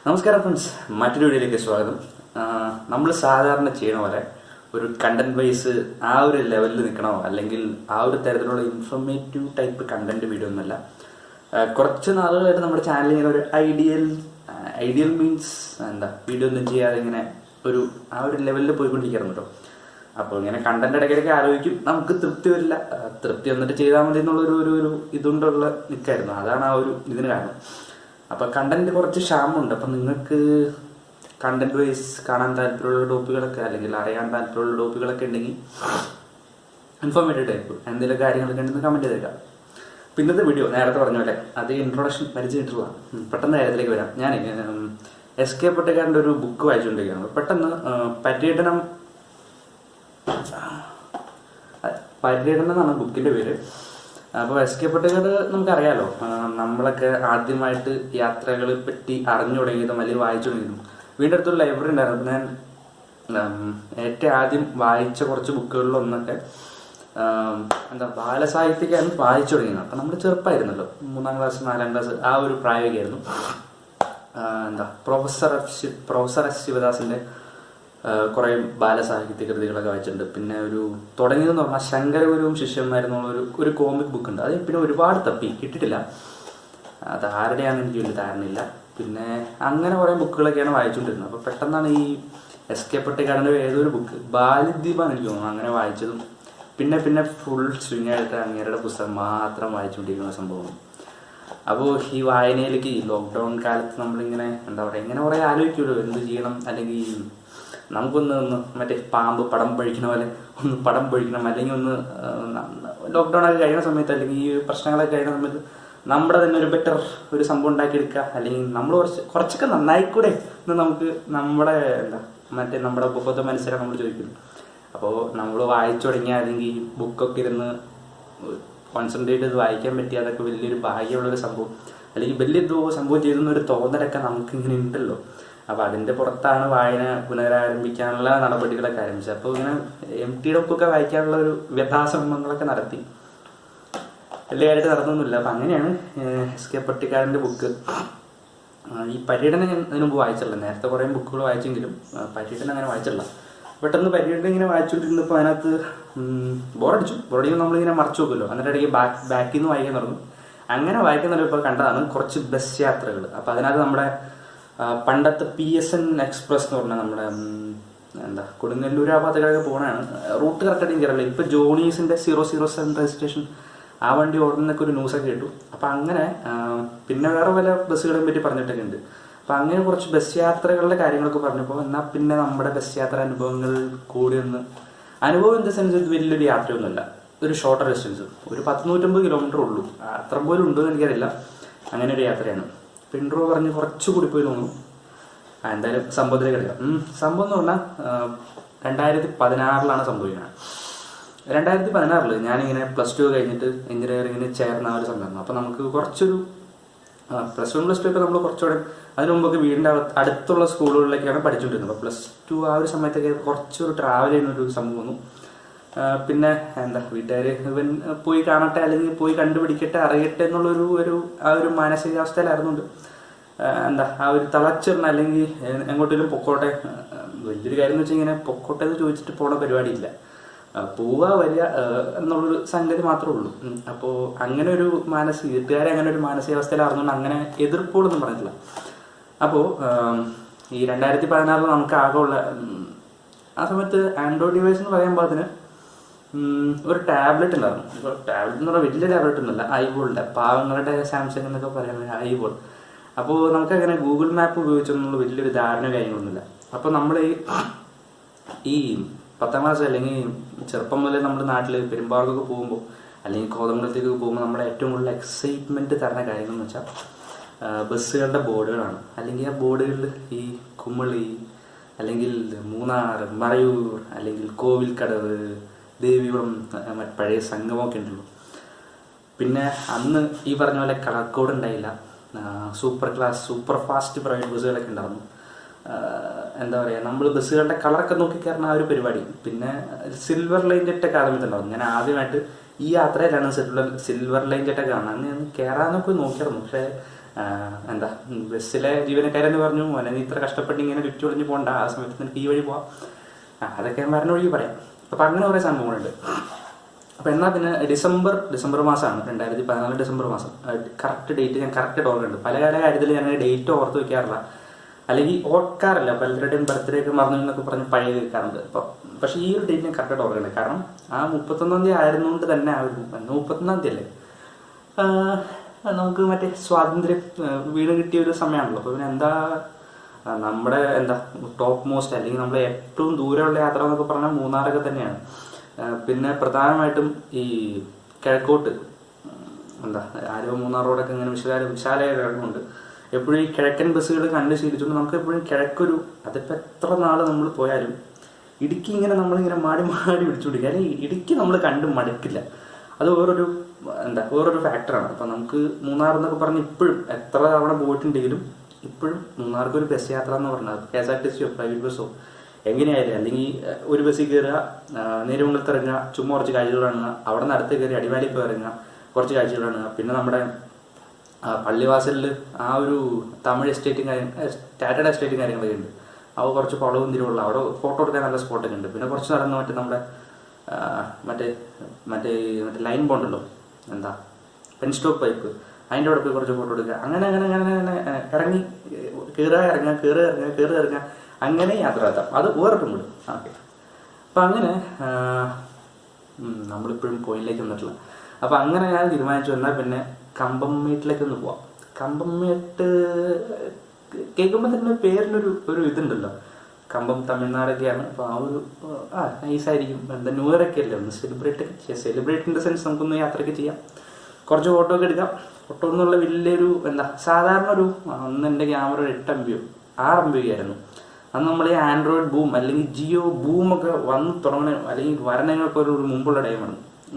നമസ്കാരം ഫ്രണ്ട്സ്, മറ്റൊരു വീഡിയോയിലേക്ക് സ്വാഗതം. നമ്മൾ സാധാരണ ചെയ്യണ പോലെ ഒരു കണ്ടന്റ് വൈസ് ആ ഒരു ലെവലിൽ നിൽക്കണോ അല്ലെങ്കിൽ ആ ഒരു തരത്തിലുള്ള ഇൻഫോർമേറ്റീവ് ടൈപ്പ് കണ്ടന്റ് വീഡിയോ ഒന്നുമല്ല. കുറച്ച് നാളുകളായിട്ട് നമ്മുടെ ചാനലിൽ ഇങ്ങനെ ഒരു ഐഡിയൽ മീൻസ് വീഡിയോ ഒന്നും ചെയ്യാതെ ഇങ്ങനെ ആ ഒരു ലെവലിൽ പോയിക്കൊണ്ടിരിക്കുകയായിരുന്നു കേട്ടോ. അപ്പോൾ ഇങ്ങനെ കണ്ടന്റ് ഇടയ്ക്കിടയ്ക്ക് ആലോചിക്കും, നമുക്ക് തൃപ്തി വരില്ല, തൃപ്തി വന്നിട്ട് ചെയ്താൽ മതി എന്നുള്ള ഒരു ഇതുകൊണ്ടുള്ള നിൽക്കായിരുന്നു. അതാണ് ആ ഒരു ഇതിന് കാരണം. അപ്പോൾ കണ്ടന്റ് കുറച്ച് ക്ഷാമമുണ്ട്. അപ്പം നിങ്ങൾക്ക് കണ്ടന്റ് വൈസ് കാണാൻ താല്പര്യമുള്ള ടോപ്പിക്കുകളൊക്കെ അല്ലെങ്കിൽ അറിയാൻ താല്പര്യമുള്ള ടോപ്പിക്കുകളൊക്കെ ഉണ്ടെങ്കിൽ ഇൻഫോർമേറ്റീവ് ടൈപ്പ് എന്തെങ്കിലും കാര്യങ്ങളൊക്കെ ഉണ്ടെന്ന് കമൻറ്റ് ചെയ്തേക്കാം. പിന്നത്തെ വീഡിയോ നേരത്തെ പറഞ്ഞ പോലെ അത് ഇൻട്രൊഡക്ഷൻ പരിചയമായിട്ടുള്ള പെട്ടെന്ന് കാര്യത്തിലേക്ക് വരാം. ഞാൻ എസ്.കെ. പൊറ്റക്കാരൻ്റെ ഒരു ബുക്ക് വായിച്ചുകൊണ്ടിരിക്കുകയാണ്. പെട്ടെന്ന് പര്യടനം എന്നാണ് ബുക്കിൻ്റെ പേര്. അപ്പോൾ എസ്.കെ. പൊറ്റക്കാട് നമുക്കറിയാലോ, നമ്മളൊക്കെ ആദ്യമായിട്ട് യാത്രകളെ പറ്റി അറിഞ്ഞു തുടങ്ങിയതും അല്ലെങ്കിൽ വായിച്ചു തുടങ്ങിയതും വീണ്ടും അടുത്തൊരു ലൈബ്രറി ഉണ്ടായിരുന്നു. ഞാൻ ഏറ്റവും ആദ്യം വായിച്ച കുറച്ച് ബുക്കുകളിലൊന്നൊക്കെ ബാലസാഹിത്യക്കാണ് വായിച്ചു തുടങ്ങിയത്. അപ്പം നമ്മൾ ചെറുപ്പമായിരുന്നല്ലോ, 3ാം ക്ലാസ് 4ാം ക്ലാസ് ആ ഒരു പ്രായമൊക്കെയായിരുന്നു. പ്രൊഫസർ എസ് ശിവദാസിൻ്റെ കുറേ ബാലസാഹിത്യ കൃതികളൊക്കെ വായിച്ചിട്ടുണ്ട്. പിന്നെ തുടങ്ങിയതെന്ന് പറഞ്ഞാൽ ശങ്കരഗുരുവും ശിഷ്യന്മാരെന്നുള്ള ഒരു കോമിക് ബുക്ക് ഉണ്ട്. അത് പിന്നെ ഒരുപാട് തപ്പി കിട്ടിയിട്ടില്ല, അത് ആരുടെയാണെന്ന് എനിക്ക് വലിയ ധാരണയില്ല. പിന്നെ അങ്ങനെ കുറേ ബുക്കുകളൊക്കെയാണ് വായിച്ചുകൊണ്ടിരുന്നത്. അപ്പോൾ പെട്ടെന്നാണ് ഈ എസ്.കെ. പൊറ്റക്കാടിൻ്റെ ഏതൊരു ബുക്ക് ബാലദ്വീപാണ് എനിക്ക് തോന്നുന്നു അങ്ങനെ വായിച്ചതും. പിന്നെ ഫുൾ സ്വിങ്ങായിട്ട് അങ്ങേരുടെ പുസ്തകം മാത്രം വായിച്ചുകൊണ്ടിരിക്കുന്ന സംഭവം. അപ്പോൾ ഈ വായനയിലേക്ക് ഈ ലോക്ക്ഡൗൺ കാലത്ത് നമ്മളിങ്ങനെ ഇങ്ങനെ കുറേ ആലോചിക്കുമല്ലോ, എന്ത് ചെയ്യണം, അല്ലെങ്കിൽ നമുക്കൊന്ന് മറ്റേ പാമ്പ് പടം പഴിക്കണ പോലെ ഒന്ന് പടം പഴിക്കണം, അല്ലെങ്കിൽ ലോക്ക്ഡൗൺ ഒക്കെ കഴിയുന്ന സമയത്ത് അല്ലെങ്കിൽ ഈ പ്രശ്നങ്ങളൊക്കെ കഴിയുന്ന സമയത്ത് നമ്മുടെ തന്നെ ഒരു ബെറ്റർ ഒരു സംഭവം ഉണ്ടാക്കിയെടുക്കുക, അല്ലെങ്കിൽ നമ്മൾ കുറച്ചൊക്കെ നന്നായിക്കൂടെ എന്ന് നമുക്ക് നമ്മുടെ നമ്മുടെ ഉപബോധ മനസ്സിലാണ് നമ്മൾ ചോദിക്കുന്നു. അപ്പോൾ നമ്മൾ വായിച്ചു തുടങ്ങിയ അല്ലെങ്കിൽ ബുക്കൊക്കെ ഇരുന്ന് കോൺസെൻട്രേറ്റ് ചെയ്ത് വായിക്കാൻ പറ്റിയ അതൊക്കെ വലിയൊരു ഭാഗ്യമുള്ളൊരു സംഭവം, അല്ലെങ്കിൽ വലിയൊരു സംഭവം ചെയ്തെന്നൊരു തോന്നലൊക്കെ നമുക്കിങ്ങനെ ഉണ്ടല്ലോ. അപ്പോൾ അതിൻ്റെ പുറത്താണ് വായന പുനരാരംഭിക്കാനുള്ള നടപടികളൊക്കെ ആരംഭിച്ചത്. അപ്പോൾ ഇങ്ങനെ എംടിയുടെ ബുക്കൊക്കെ വായിക്കാനുള്ള ഒരു വ്യഥാശ്രമങ്ങളൊക്കെ നടത്തി, വലിയ കാര്യമായിട്ട് നടന്നൊന്നുമില്ല. അപ്പം അങ്ങനെയാണ് എസ്.കെ. പൊറ്റക്കാടിൻ്റെ ബുക്ക്. ഈ പര്യടനം ഞാൻ അതിന് മുമ്പ് വായിച്ചില്ല. നേരത്തെ കുറേ ബുക്കുകൾ വായിച്ചെങ്കിലും പര്യടനം അങ്ങനെ വായിച്ചില്ല. പെട്ടെന്ന് പര്യടനം ഇങ്ങനെ വായിച്ചുകൊണ്ടിരുന്നപ്പോൾ അതിനകത്ത് ബോറടിക്കുമ്പോൾ നമ്മളിങ്ങനെ മറച്ചു നോക്കുമല്ലോ, എന്നിട്ട് ഇടയ്ക്ക് ബാക്കിൽ നിന്ന് വായിക്കാൻ തുടങ്ങും. അങ്ങനെ വായിക്കാൻ തുടങ്ങിയപ്പോൾ കണ്ടതാണ് കുറച്ച് ബസ് യാത്രകൾ. അപ്പോൾ അതിനകത്ത് നമ്മുടെ പണ്ടത്തെ PSN എക്സ്പ്രസ് എന്ന് പറഞ്ഞാൽ നമ്മുടെ കൊടുങ്ങല്ലൂർ ആ ഭാഗത്തേക്കൊക്കെ പോകണതാണ്. റൂട്ട് കറക്റ്റായിട്ട് എനിക്കറിയില്ല. ഇപ്പോൾ ജോണീസിൻ്റെ 007 രജിസ്ട്രേഷൻ ആ വണ്ടി ഓടുന്നൊക്കെ ഒരു ന്യൂസൊക്കെ കേട്ടു. അപ്പം അങ്ങനെ പിന്നെ വേറെ പല ബസ്സുകളെ പറ്റി പറഞ്ഞിട്ടൊക്കെ ഉണ്ട്. അപ്പം അങ്ങനെ കുറച്ച് ബസ് യാത്രകളുടെ കാര്യങ്ങളൊക്കെ പറഞ്ഞപ്പോൾ എന്നാൽ പിന്നെ നമ്മുടെ ബസ് യാത്ര അനുഭവങ്ങൾ കൂടി അനുഭവം ഇൻ ദ സെൻസ് ഇത് വലിയൊരു യാത്രയൊന്നുമല്ല, ഒരു ഷോർട്ടർ ഡിസ്റ്റൻസ്, ഒരു 150 കിലോമീറ്റർ ഉള്ളൂ. അത്ര പോലും ഉണ്ടോ എന്ന് എനിക്കറിയില്ല. അങ്ങനെ ഒരു യാത്രയാണ്. പിൻട്രോ പറഞ്ഞ് കുറച്ചുകൂടി പോയി തോന്നുന്നു. എന്തായാലും സംഭവത്തിലേക്ക് എടുക്കാം. സംഭവം എന്ന് പറഞ്ഞാൽ 2016 സംഭവിക്കുന്നത്. 2016 ഞാനിങ്ങനെ +2 കഴിഞ്ഞിട്ട് എഞ്ചിനീയറിങ്ങിന് ചേർന്ന ആ ഒരു സമയമായിരുന്നു. അപ്പോൾ നമുക്ക് കുറച്ചൊരു +1 +2 ഒക്കെ നമ്മൾ കുറച്ചുകൂടെ അതിന് മുമ്പൊക്കെ വീടിൻ്റെ അടുത്തുള്ള സ്കൂളുകളിലേക്കാണ് പഠിച്ചുകൊണ്ടിരുന്നത്. അപ്പോൾ +2 ആ ഒരു സമയത്തൊക്കെ കുറച്ചൊരു ട്രാവൽ ചെയ്യുന്നൊരു സംഭവം വന്നു. പിന്നെ വീട്ടുകാർ ഇവൻ പോയി കാണട്ടെ അല്ലെങ്കിൽ പോയി കണ്ടുപിടിക്കട്ടെ അറിയട്ടെ എന്നുള്ളൊരു ആ ഒരു മാനസികാവസ്ഥയിലായിരുന്നുണ്ട്. ആ ഒരു തളച്ചിടണം അല്ലെങ്കിൽ എങ്ങോട്ടേലും പൊക്കോട്ടെ. വലിയൊരു കാര്യം എന്ന് വെച്ചാൽ ഇങ്ങനെ പൊക്കോട്ടെ എന്ന് ചോദിച്ചിട്ട് പോണ പരിപാടിയില്ല, പോവുക വരിക എന്നുള്ളൊരു സംഗതി മാത്രമേ ഉള്ളൂ. അപ്പോൾ അങ്ങനെ ഒരു വീട്ടുകാരെ അങ്ങനെ ഒരു മാനസികാവസ്ഥയിലായിരുന്നുകൊണ്ട് അങ്ങനെ എതിർപ്പുകളൊന്നും പറഞ്ഞിട്ടില്ല. അപ്പോൾ ഈ 2016 നമുക്ക് ആകെയുള്ള ആ സമയത്ത് ആൻഡ്രോയിഡ് ഡിവൈസ് എന്ന് പറയുമ്പോൾ അതിന് ഒരു ടാബ്ലറ്റ് ഉണ്ടായിരുന്നു. ഇപ്പോൾ ടാബ്ലറ്റ് എന്ന് പറഞ്ഞാൽ വലിയ ടാബ്ലറ്റ് ഒന്നുമല്ല, ഐബോളിൻ്റെ പാവങ്ങളുടെ സാംസങ് എന്നൊക്കെ പറയുന്നത് ഐബോൾ. അപ്പോൾ നമുക്കങ്ങനെ ഗൂഗിൾ മാപ്പ് ഉപയോഗിച്ചൊന്നുള്ള വലിയൊരു ധാരണ കാര്യങ്ങളൊന്നുമില്ല. അപ്പോൾ നമ്മൾ ഈ 10ാം ക്ലാസ് അല്ലെങ്കിൽ ചെറുപ്പം മുതലേ നമ്മുടെ നാട്ടിൽ പെരുമ്പാവൂർക്കൊക്കെ പോകുമ്പോൾ അല്ലെങ്കിൽ കോതമംഗലത്തേക്ക് പോകുമ്പോൾ നമ്മുടെ ഏറ്റവും കൂടുതൽ എക്സൈറ്റ്മെൻറ്റ് തരുന്ന കാര്യങ്ങളെന്ന് വെച്ചാൽ ബസ്സുകളുടെ ബോർഡുകളാണ്. അല്ലെങ്കിൽ ആ ബോർഡുകളിൽ ഈ കുമളി അല്ലെങ്കിൽ മൂന്നാർ, മറയൂർ, അല്ലെങ്കിൽ കോവിൽക്കടവ്, ദേവികുളം, പഴയ സംഗമമൊക്കെ ഉണ്ടല്ലോ. പിന്നെ അന്ന് ഈ പറഞ്ഞ പോലെ കളർ കോഡ് ഉണ്ടായില്ല. സൂപ്പർ ഫാസ്റ്റ് പ്രൈവറ്റ് ബസ്സുകളൊക്കെ ഉണ്ടായിരുന്നു. നമ്മൾ ബസ്സുകളുടെ കളറൊക്കെ നോക്കിക്കയറുന്ന ആ ഒരു പരിപാടി. പിന്നെ സിൽവർ ലൈൻ ജെറ്റ് ഒക്കെ ആദ്യമേത്തുണ്ടാവും. ഞാൻ ആദ്യമായിട്ട് ഈ യാത്രയിലാണ് സിൽവർ ലൈൻ ജെറ്റൊക്കെ കാണുന്നത്. അന്ന് ഞാൻ കയറാനൊക്കെ നോക്കിയായിരുന്നു, പക്ഷേ എന്താ ബസ്സിലെ ജീവനക്കാരെന്ന് പറഞ്ഞു, മോനെ നീ ഇത്ര കഷ്ടപ്പെട്ട് ഇങ്ങനെ ചുറ്റി ഒളിഞ്ഞ് പോകണ്ട, ആ സമയത്ത് നിനക്ക് ഈ വഴി പോവാം. അതൊക്കെ ഞാൻ പറഞ്ഞ വഴി പറയാം. അപ്പം അങ്ങനെ കുറേ സംഭവങ്ങളുണ്ട്. അപ്പം എന്നാൽ പിന്നെ ഡിസംബർ മാസമാണ് 2014 ഡിസംബർ മാസം. കറക്റ്റ് ഡേറ്റ് ഞാൻ കറക്റ്റ് ഓർക്കുന്നുണ്ട്. പല കാര്യത്തിൽ ഞാൻ ഡേറ്റ് ഓർത്ത് വെക്കാറില്ല, അല്ലെങ്കിൽ ഓർക്കാറില്ല. പലരുടെയും ബർത്ത്ഡേ ഒക്കെ മറന്നു എന്നൊക്കെ പറഞ്ഞ് പഴയ കേൾക്കാറുണ്ട്. അപ്പം പക്ഷേ ഈ ഒരു ഡേറ്റ് ഞാൻ കറക്റ്റായിട്ട് ഓർക്കുന്നുണ്ട്. കാരണം ആ 31 തീയതി ആയിരുന്നുകൊണ്ട് തന്നെ ആ ഒരു 31 തീയതി അല്ലേ നമുക്ക് മറ്റേ സ്വാതന്ത്ര്യം വീട് കിട്ടിയ ഒരു സമയമാണല്ലോ. അപ്പോൾ പിന്നെ എന്താ നമ്മുടെ ടോപ്പ് മോസ്റ്റ് അല്ലെങ്കിൽ നമ്മുടെ ഏറ്റവും ദൂരമുള്ള യാത്ര എന്നൊക്കെ പറഞ്ഞാൽ മൂന്നാറൊക്കെ തന്നെയാണ്. പിന്നെ പ്രധാനമായിട്ടും ഈ കിഴക്കോട്ട് ആരോ മൂന്നാർ റോഡൊക്കെ ഇങ്ങനെ വിശാലമായ കിഴക്കുണ്ട്. എപ്പോഴും ഈ കിഴക്കൻ ബസ്സുകൾ കണ്ട് ശീലിച്ചുകൊണ്ട് നമുക്ക് എപ്പോഴും കിഴക്കൊരു, അതിപ്പോൾ എത്ര നാൾ നമ്മൾ പോയാലും ഇടുക്കി ഇങ്ങനെ നമ്മളിങ്ങനെ മാടി പിടിച്ചുപിടിക്കുക, അല്ലെങ്കിൽ ഇടുക്കി നമ്മൾ കണ്ട് മടുക്കില്ല. അത് വേറൊരു ഫാക്ടറാണ്. അപ്പം നമുക്ക് മൂന്നാർ എന്നൊക്കെ പറഞ്ഞ് ഇപ്പോഴും എത്ര തവണ പോയിട്ടുണ്ടെങ്കിലും ഇപ്പോഴും മൂന്നാർക്ക് ഒരു ബസ് യാത്ര എന്ന് പറഞ്ഞാൽ KSRTCയോ പ്രൈവറ്റ് ബസ്സോ എങ്ങനെയായാലും, അല്ലെങ്കിൽ ഒരു ബസ്സിൽ കയറുക, നേരുമംഗലത്ത് ഇറങ്ങുക, ചുമ്മാ കുറച്ച് കാഴ്ചകൾ കാണുക, അവിടെ നിന്ന് അടുത്ത് കയറി അടിമാലി പോയി ഇറങ്ങുക, കുറച്ച് കാഴ്ചകൾ കാണുക. പിന്നെ നമ്മുടെ പള്ളിവാസലിൽ ആ ഒരു തമിഴ് എസ്റ്റേറ്റും ടാറ്റയുടെ എസ്റ്റേറ്റും കാര്യങ്ങളൊക്കെ ഉണ്ട്. അവ കുറച്ച് കുളവും തിരുവുള്ള, അവിടെ ഫോട്ടോ എടുക്കാൻ നല്ല സ്പോട്ടൊക്കെ ഉണ്ട്. പിന്നെ കുറച്ച് നടന്ന് നമ്മുടെ മറ്റേ ലൈൻ ബോണ്ടല്ലോ, പെൻ സ്റ്റോപ്പ് പൈപ്പ്, അതിൻ്റെ അവിടെ പോയി കുറച്ച് ഫോട്ടോ എടുക്കുക. അങ്ങനെ ഇറങ്ങി കയറുക ഇറങ്ങുക അങ്ങനെ യാത്ര നടത്താം. അത് വേറിട്ടും വിടും. ഓക്കെ. അപ്പം അങ്ങനെ നമ്മളിപ്പോഴും പോയിന്റിലേക്ക് വന്നിട്ടില്ല. അപ്പം അങ്ങനെ ഞാൻ തീരുമാനിച്ചു എന്നാൽ പിന്നെ കമ്പംമേട്ടിലേക്കൊന്ന് പോവാം. കമ്പംമേട്ട് കേൾക്കുമ്പോൾ തന്നെ പേരിനൊരു ഇതുണ്ടല്ലോ, കമ്പം തമിഴ്നാടൊക്കെയാണ്. അപ്പോൾ ആ ഒരു നൈസായിരിക്കും. ന്യൂ ഇയർ ഒക്കെ അല്ലേ, ഒന്ന് സെലിബ്രേറ്റ് ഇൻ ദ സെൻസ് നമുക്കൊന്ന് യാത്രയൊക്കെ ചെയ്യാം, കുറച്ച് ഫോട്ടോ ഒക്കെ എടുക്കാം. ഫോട്ടോ എന്നുള്ള വലിയൊരു സാധാരണ അന്ന് എൻ്റെ ക്യാമറ 8 MB 6 MB ആയിരുന്നു. അന്ന് നമ്മൾ ഈ ആൻഡ്രോയിഡ് ബൂം അല്ലെങ്കിൽ ജിയോ ബൂമൊക്കെ വന്ന് തുടങ്ങണ അല്ലെങ്കിൽ വരണതിനൊക്കെ ഒരു മുമ്പുള്ള ടൈമാണ്.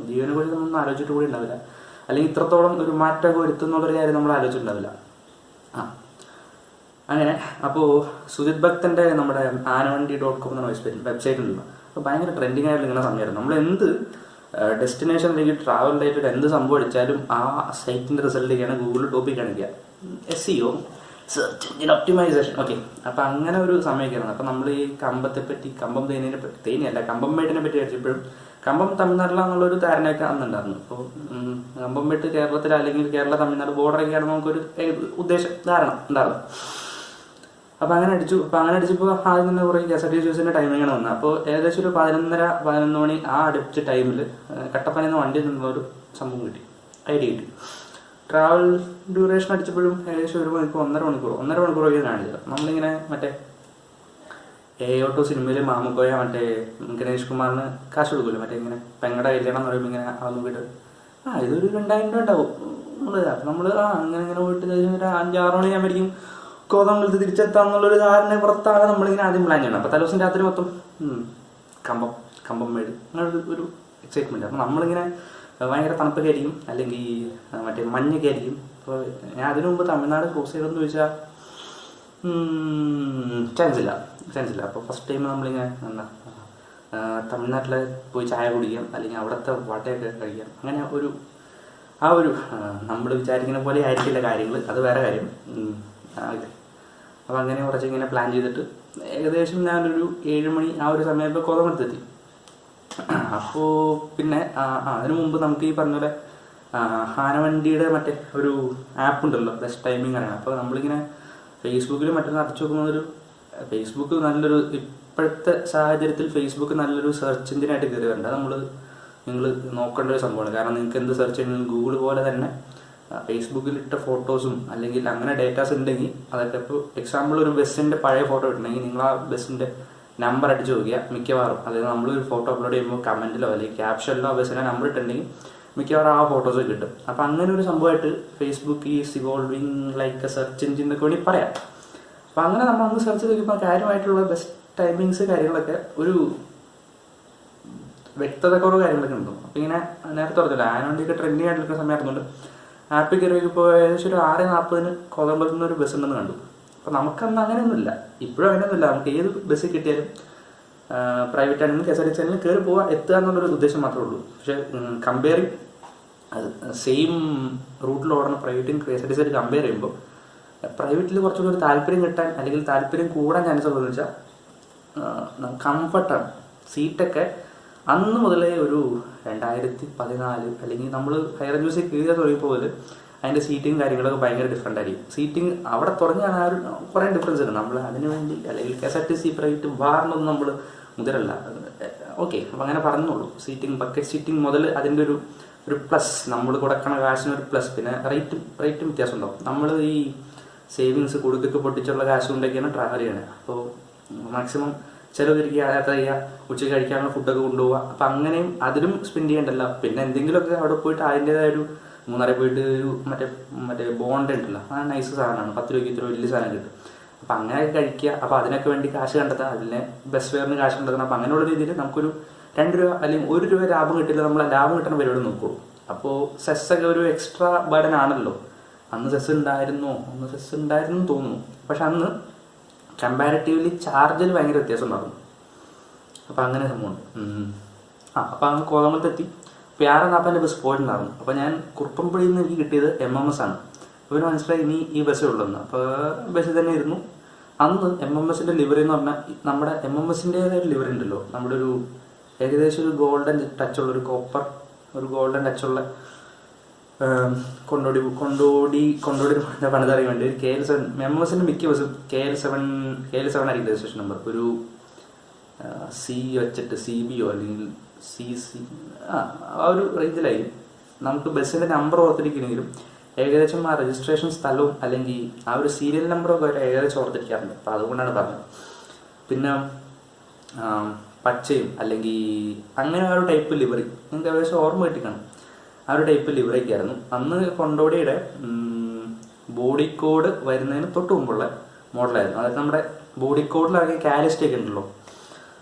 ജിയോനെ കുറിച്ച് നമ്മളൊന്നും ആലോചിച്ചിട്ട് കൂടി ഉണ്ടാവില്ല, അല്ലെങ്കിൽ ഇത്രത്തോളം ഒരു മാറ്റമൊക്കെ വരുത്തുന്നുള്ളൊരു കാര്യം നമ്മൾ ആലോചിച്ചിട്ടുണ്ടാവില്ല. അങ്ങനെ അപ്പോൾ സുജിത് ഭക്തൻ്റെ നമ്മുടെ aanavandi.com എന്ന വെബ്സൈറ്റ് ഉണ്ട്. അപ്പോൾ ഭയങ്കര ട്രെൻഡിങ് ആയിട്ട് ഇങ്ങനെ സമയമായിരുന്നു. നമ്മൾ എന്ത് ഡെസ്റ്റിനേഷൻ അല്ലെങ്കിൽ ട്രാവൽ റിലേറ്റഡ് എന്ത് സംഭവം അടിച്ചാലും ആ സൈറ്റിൻ്റെ റിസൾട്ടൊക്കെയാണ് ഗൂഗിൾ ടോപ്പിക് കാണിക്കുക. SEO, search engine optimisation. Okay. അപ്പം അങ്ങനെ ഒരു സമയമൊക്കെയാണ്. അപ്പം നമ്മൾ ഈ കമ്പത്തെപ്പറ്റി, കമ്പംമേട്ടിനെ പറ്റി അടിച്ചപ്പോഴും കമ്പം തമിഴ്നാട്ടിലാണെന്നുള്ളൊരു ധാരണയൊക്കെ അന്നുണ്ടായിരുന്നു. അപ്പോൾ കമ്പംമേട്ട് കേരളത്തിൽ അല്ലെങ്കിൽ കേരള തമിഴ്നാട് ബോർഡറൊക്കെയാണ് നമുക്കൊരു ധാരണ ഉണ്ടായിരുന്നു. അപ്പോൾ അങ്ങനെ അടിച്ചപ്പോൾ ആദ്യം തന്നെ കുറേ KSRTC ടൈമിങ്ങാണ് വന്നത്. അപ്പോൾ ഏകദേശം ഒരു 11 മണി ആ അടുത്ത ടൈമിൽ കട്ടപ്പനയിൽ വണ്ടി നിന്നൊരു സംഭവം കിട്ടി, ഐഡിയ കിട്ടി. ട്രാവൽ ഡ്യൂറേഷൻ അടിച്ചപ്പോഴും ഏകദേശം 1 മണിക്കൂർ 1.5 മണിക്കൂറൊക്കെ കാണിച്ചത്. നമ്മളിങ്ങനെ മറ്റേ ഓട്ടോ സിനിമയിൽ മാമുക്കോയ ഗണേഷ് കുമാറിന് കാശ് കൊടുക്കില്ല, ഇങ്ങനെ പെങ്ങടെ കല്യാണം എന്ന് പറയുമ്പോൾ ഇങ്ങനെ ആ നോക്കിയിട്ട് ഇതൊരു 2000 രൂപ ഉണ്ടാവും ഉള്ളത്. അപ്പം നമ്മൾ അങ്ങനെ പോയിട്ട് ഒരു 5-6 മണിയാകുമ്പോഴേക്കും കോതമംഗലത്ത് തിരിച്ചെത്താമെന്നുള്ളൊരു ധാരണ പുറത്താണ് നമ്മളിങ്ങനെ ആദ്യം പ്ലാൻ ചെയ്യണം. അപ്പോൾ തലേദിവസം രാത്രി മൊത്തം കമ്പംമേട് അങ്ങനെ ഒരു എക്സൈറ്റ്മെൻറ്റ്. അപ്പോൾ നമ്മളിങ്ങനെ ഭയങ്കര തണുപ്പൊക്കെ ആയിരിക്കും, അല്ലെങ്കിൽ മഞ്ഞൊക്കെ ആയിരിക്കും. അപ്പോൾ ഞാൻ അതിനു മുമ്പ് തമിഴ്നാട് ക്രോസ് ചെയ്തെന്ന് ചോദിച്ചാൽ ചാൻസ് ഇല്ല. അപ്പോൾ ഫസ്റ്റ് ടൈം നമ്മളിങ്ങനെ തമിഴ്നാട്ടിൽ പോയി ചായ കുടിക്കാം, അല്ലെങ്കിൽ അവിടുത്തെ വടയൊക്കെ കഴിക്കാം. അങ്ങനെ നമ്മൾ വിചാരിക്കുന്ന പോലെ ആയിരിക്കില്ല കാര്യങ്ങൾ, അത് വേറെ കാര്യം. അപ്പോൾ അങ്ങനെ കുറച്ചിങ്ങനെ പ്ലാൻ ചെയ്തിട്ട് ഏകദേശം ഞാനൊരു 7 മണി ആ ഒരു സമയത്ത് കോതമംഗലത്തെത്തി. അപ്പോൾ പിന്നെ അതിനു മുമ്പ് നമുക്ക് ഈ പറഞ്ഞ പോലെ ആനവണ്ടിയുടെ ഒരു ആപ്പ് ഉണ്ടല്ലോ, ബെസ്റ്റ് ടൈമിംഗ് ആണ്. അപ്പോൾ നമ്മളിങ്ങനെ ഫേസ്ബുക്കിൽ അടിച്ചു നോക്കുന്നതൊരു ഫേസ്ബുക്ക് ഇപ്പോഴത്തെ സാഹചര്യത്തിൽ ഫേസ്ബുക്ക് നല്ലൊരു സെർച്ച് എഞ്ചിനായിട്ട് കയറി വരുന്നുണ്ട്. അത് നിങ്ങൾ നോക്കേണ്ട ഒരു സംഭവമാണ്. കാരണം നിങ്ങൾക്ക് എന്ത് സെർച്ച് ചെയ്യുന്നത് ഗൂഗിൾ പോലെ തന്നെ ഫേസ്ബുക്കിലിട്ട ഫോട്ടോസും അല്ലെങ്കിൽ അങ്ങനെ ഡേറ്റാസ് ഉണ്ടെങ്കിൽ അതൊക്കെ ഇപ്പോൾ എക്സാമ്പിൾ ഒരു ബസ്സിൻ്റെ പഴയ ഫോട്ടോ ഇട്ടുണ്ടെങ്കിൽ നിങ്ങൾ ആ ബസ്സിൻ്റെ നമ്പർ അടിച്ച് നോക്കിയാൽ മിക്കവാറും, അതായത് നമ്മളൊരു ഫോട്ടോ അപ്ലോഡ് ചെയ്യുമ്പോൾ കമൻറ്റിലോ അല്ലെങ്കിൽ ക്യാപ്ഷനിലോ ആ ബസ്സിൻ്റെ നമ്പർ ഇട്ടുണ്ടെങ്കിൽ മിക്കവാറും ആ ഫോട്ടോസ് കിട്ടും. അപ്പം അങ്ങനെ ഒരു സംഭവമായിട്ട് Facebook is evolving like A search engine എന്നൊക്കെ വേണമെങ്കിൽ പറയാം. അപ്പം അങ്ങനെ നമ്മൾ സെർച്ച് നോക്കിയപ്പോൾ കാര്യമായിട്ടുള്ള ബെസ്റ്റ് ടൈമിങ്സ് കാര്യങ്ങളൊക്കെ ഒരു വ്യക്തതക്കുറവ് കാര്യങ്ങളൊക്കെ ഉണ്ടോ. അപ്പം ഇങ്ങനെ നേരത്തെ പറഞ്ഞില്ല, ആനവണ്ടിയൊക്കെ ട്രെൻഡിങ് ആയിട്ടുള്ള സമയമായിരുന്നുണ്ട്. ആപ്പിൽ കയറിയപ്പോൾ ഏകദേശം ഒരു 6:40 കോതമംഗലത്ത് നിന്ന് ഒരു ബസ് ഉണ്ടെന്ന് കണ്ടു. അപ്പോൾ നമുക്കന്ന് അങ്ങനെയൊന്നുമില്ല, ഇപ്പോഴും അങ്ങനെയൊന്നുമില്ല. നമുക്ക് ഏത് ബസ്സിൽ കിട്ടിയാലും പ്രൈവറ്റ് ആണെങ്കിലും KSRTC ആണെങ്കിലും കയറി പോവുക, എത്തുക എന്നുള്ളൊരു ഉദ്ദേശം മാത്രമേ ഉള്ളൂ. പക്ഷേ കമ്പയറിങ് അത് സെയിം റൂട്ടിൽ ഓടുന്ന പ്രൈവറ്റും K S R T C ആയിട്ട് കമ്പയർ ചെയ്യുമ്പോൾ പ്രൈവറ്റിൽ കുറച്ചുകൂടി ഒരു താല്പര്യം കിട്ടാൻ അല്ലെങ്കിൽ താല്പര്യം കൂടാൻ ചാൻസ് ഉള്ളതെന്ന് വെച്ചാൽ കംഫർട്ടാണ്. സീറ്റൊക്കെ അന്ന് മുതലേ ഒരു 2014 അല്ലെങ്കിൽ നമ്മൾ ഹയർ എഡ്യൂക്കേഷൻ കയറിയ തുടങ്ങിയപ്പോൾ മുതൽ അതിൻ്റെ സീറ്റിങ് കാര്യങ്ങളൊക്കെ ഭയങ്കര ഡിഫറെൻ്റ് ആയിരിക്കും. സീറ്റിംഗ് അവിടെ തുടങ്ങിയാണ് ആ ഒരു കുറേ ഡിഫറൻസ് ഉണ്ട്. നമ്മൾ അതിന് വേണ്ടി അല്ലെങ്കിൽ K S R T C private വാറൊന്നും നമ്മൾ മുതലല്ല. ഓക്കെ, അപ്പം അങ്ങനെ പറഞ്ഞോളൂ. സീറ്റിംഗ് ബക്കറ്റ് സീറ്റിംഗ് മുതൽ അതിൻ്റെ ഒരു പ്ലസ്, നമ്മൾ കൊടുക്കണ കാശിനൊരു പ്ലസ്. പിന്നെ റേറ്റും വ്യത്യാസം ഉണ്ടാവും. നമ്മൾ ഈ സേവിങ്സ് കൊടുക്കൊക്കെ പൊട്ടിച്ചുള്ള കാശ് കൊണ്ടൊക്കെയാണ് ട്രാവൽ ചെയ്യണത്. അപ്പോൾ മാക്സിമം ചിലവരിക്കുക, യാത്ര ചെയ്യുക, ഉച്ചയ്ക്ക് കഴിക്കാനുള്ള ഫുഡൊക്കെ കൊണ്ടുപോകുക. അപ്പം അങ്ങനെയും അതിലും സ്പെൻഡ് ചെയ്യണ്ടല്ലോ. പിന്നെ എന്തെങ്കിലുമൊക്കെ അവിടെ പോയിട്ട് അതിൻ്റേതായ ഒരു മൂന്നാറെ പോയിട്ട് ഒരു മറ്റേ ബോണ്ട് ഉണ്ടല്ലോ, ആ നൈസ് സാധനമാണ്. 10 രൂപയ്ക്ക് ഇത്ര വലിയ സാധനം കിട്ടും. അപ്പം അങ്ങനെയൊക്കെ കഴിക്കുക. അപ്പോൾ അതിനൊക്കെ വേണ്ടി കാശ് കണ്ടെത്താം, അതിനെ ബസ് ഫെയറിന് കാശ് കണ്ടെത്തണം. അപ്പം അങ്ങനെയുള്ള രീതിയിൽ നമുക്കൊരു 2 രൂപ അല്ലെങ്കിൽ 1 രൂപ ലാഭം കിട്ടില്ല, നമ്മൾ ലാഭം കിട്ടുന്ന പരിപാടി നോക്കുള്ളൂ. അപ്പോൾ സെസ്സൊക്കെ ഒരു എക്സ്ട്രാ ബർഡൻ ആണല്ലോ. അന്ന് സെസ് ഉണ്ടായിരുന്നു തോന്നുന്നു. പക്ഷെ അന്ന് കമ്പാരിറ്റീവ്ലി ചാർജിൽ ഭയങ്കര വ്യത്യാസം ഉണ്ടാകും. അപ്പം അങ്ങനെ സംഭവമുണ്ട്. അപ്പം അങ്ങ് കോതമംഗലത്തെത്തി. അപ്പോൾ 6:40 ബസ് പോയിട്ടുണ്ടായിരുന്നു. അപ്പോൾ ഞാൻ കുറുപ്പമ്പുഴയിൽ നിന്ന് എനിക്ക് കിട്ടിയത് MMS ആണ്. അപ്പോൾ എനിക്ക് മനസ്സിലായി ഇനി ഈ ബസ്സേ ഉള്ളതെന്ന്. അപ്പോൾ ബസ്സിൽ തന്നെ ഇരുന്നു. അന്ന് MMSൻ്റെ ലിവറി എന്ന് പറഞ്ഞാൽ നമ്മുടെ MMSൻ്റേതായ ഒരു ലിവറി ഉണ്ടല്ലോ, നമ്മുടെ ഒരു ഏകദേശം ഒരു ഗോൾഡൻ ടച്ചുള്ള ഒരു കോപ്പർ ഒരു ഗോൾഡൻ ടച്ചുള്ള കൊണ്ടോടി പണിതറിയാൻ വേണ്ടി ഒരു KL7 MMSൻ്റെ മിക്ക ബസ്സും KL7 ആയിരിക്കും രജിസ്ട്രേഷൻ നമ്പർ. ഒരു C വെച്ചിട്ട് CBO അല്ലെങ്കിൽ CC ആ ഒരു റേഞ്ചിലായിരിക്കും. നമുക്ക് ബസ്സിൻ്റെ നമ്പർ ഓർത്തിരിക്കണമെങ്കിലും ഏകദേശം ആ രജിസ്ട്രേഷൻ സ്ഥലവും അല്ലെങ്കിൽ ആ ഒരു സീരിയൽ നമ്പറൊക്കെ വരെ ഏകദേശം ഓർത്തിരിക്കാറുണ്ട്. അപ്പോൾ അതുകൊണ്ടാണ് പറഞ്ഞത്. പിന്നെ പച്ചയും അല്ലെങ്കിൽ അങ്ങനെ ആ ഒരു ടൈപ്പ് ലിവറി നിങ്ങൾക്ക് ഏകദേശം ഓർമ്മ കിട്ടിക്കണം. ആ ഒരു ടൈപ്പ് ലിവറിയൊക്കെ ആയിരുന്നു അന്ന്. കൊണ്ടോടിയുടെ ബോഡി കോഡ് വരുന്നതിന് തൊട്ട് മുമ്പുള്ള മോഡലായിരുന്നു. അതായത് നമ്മുടെ ബോഡി കോഡിലാകെ കാലിസ്റ്റൊക്കെ ഉണ്ടല്ലോ,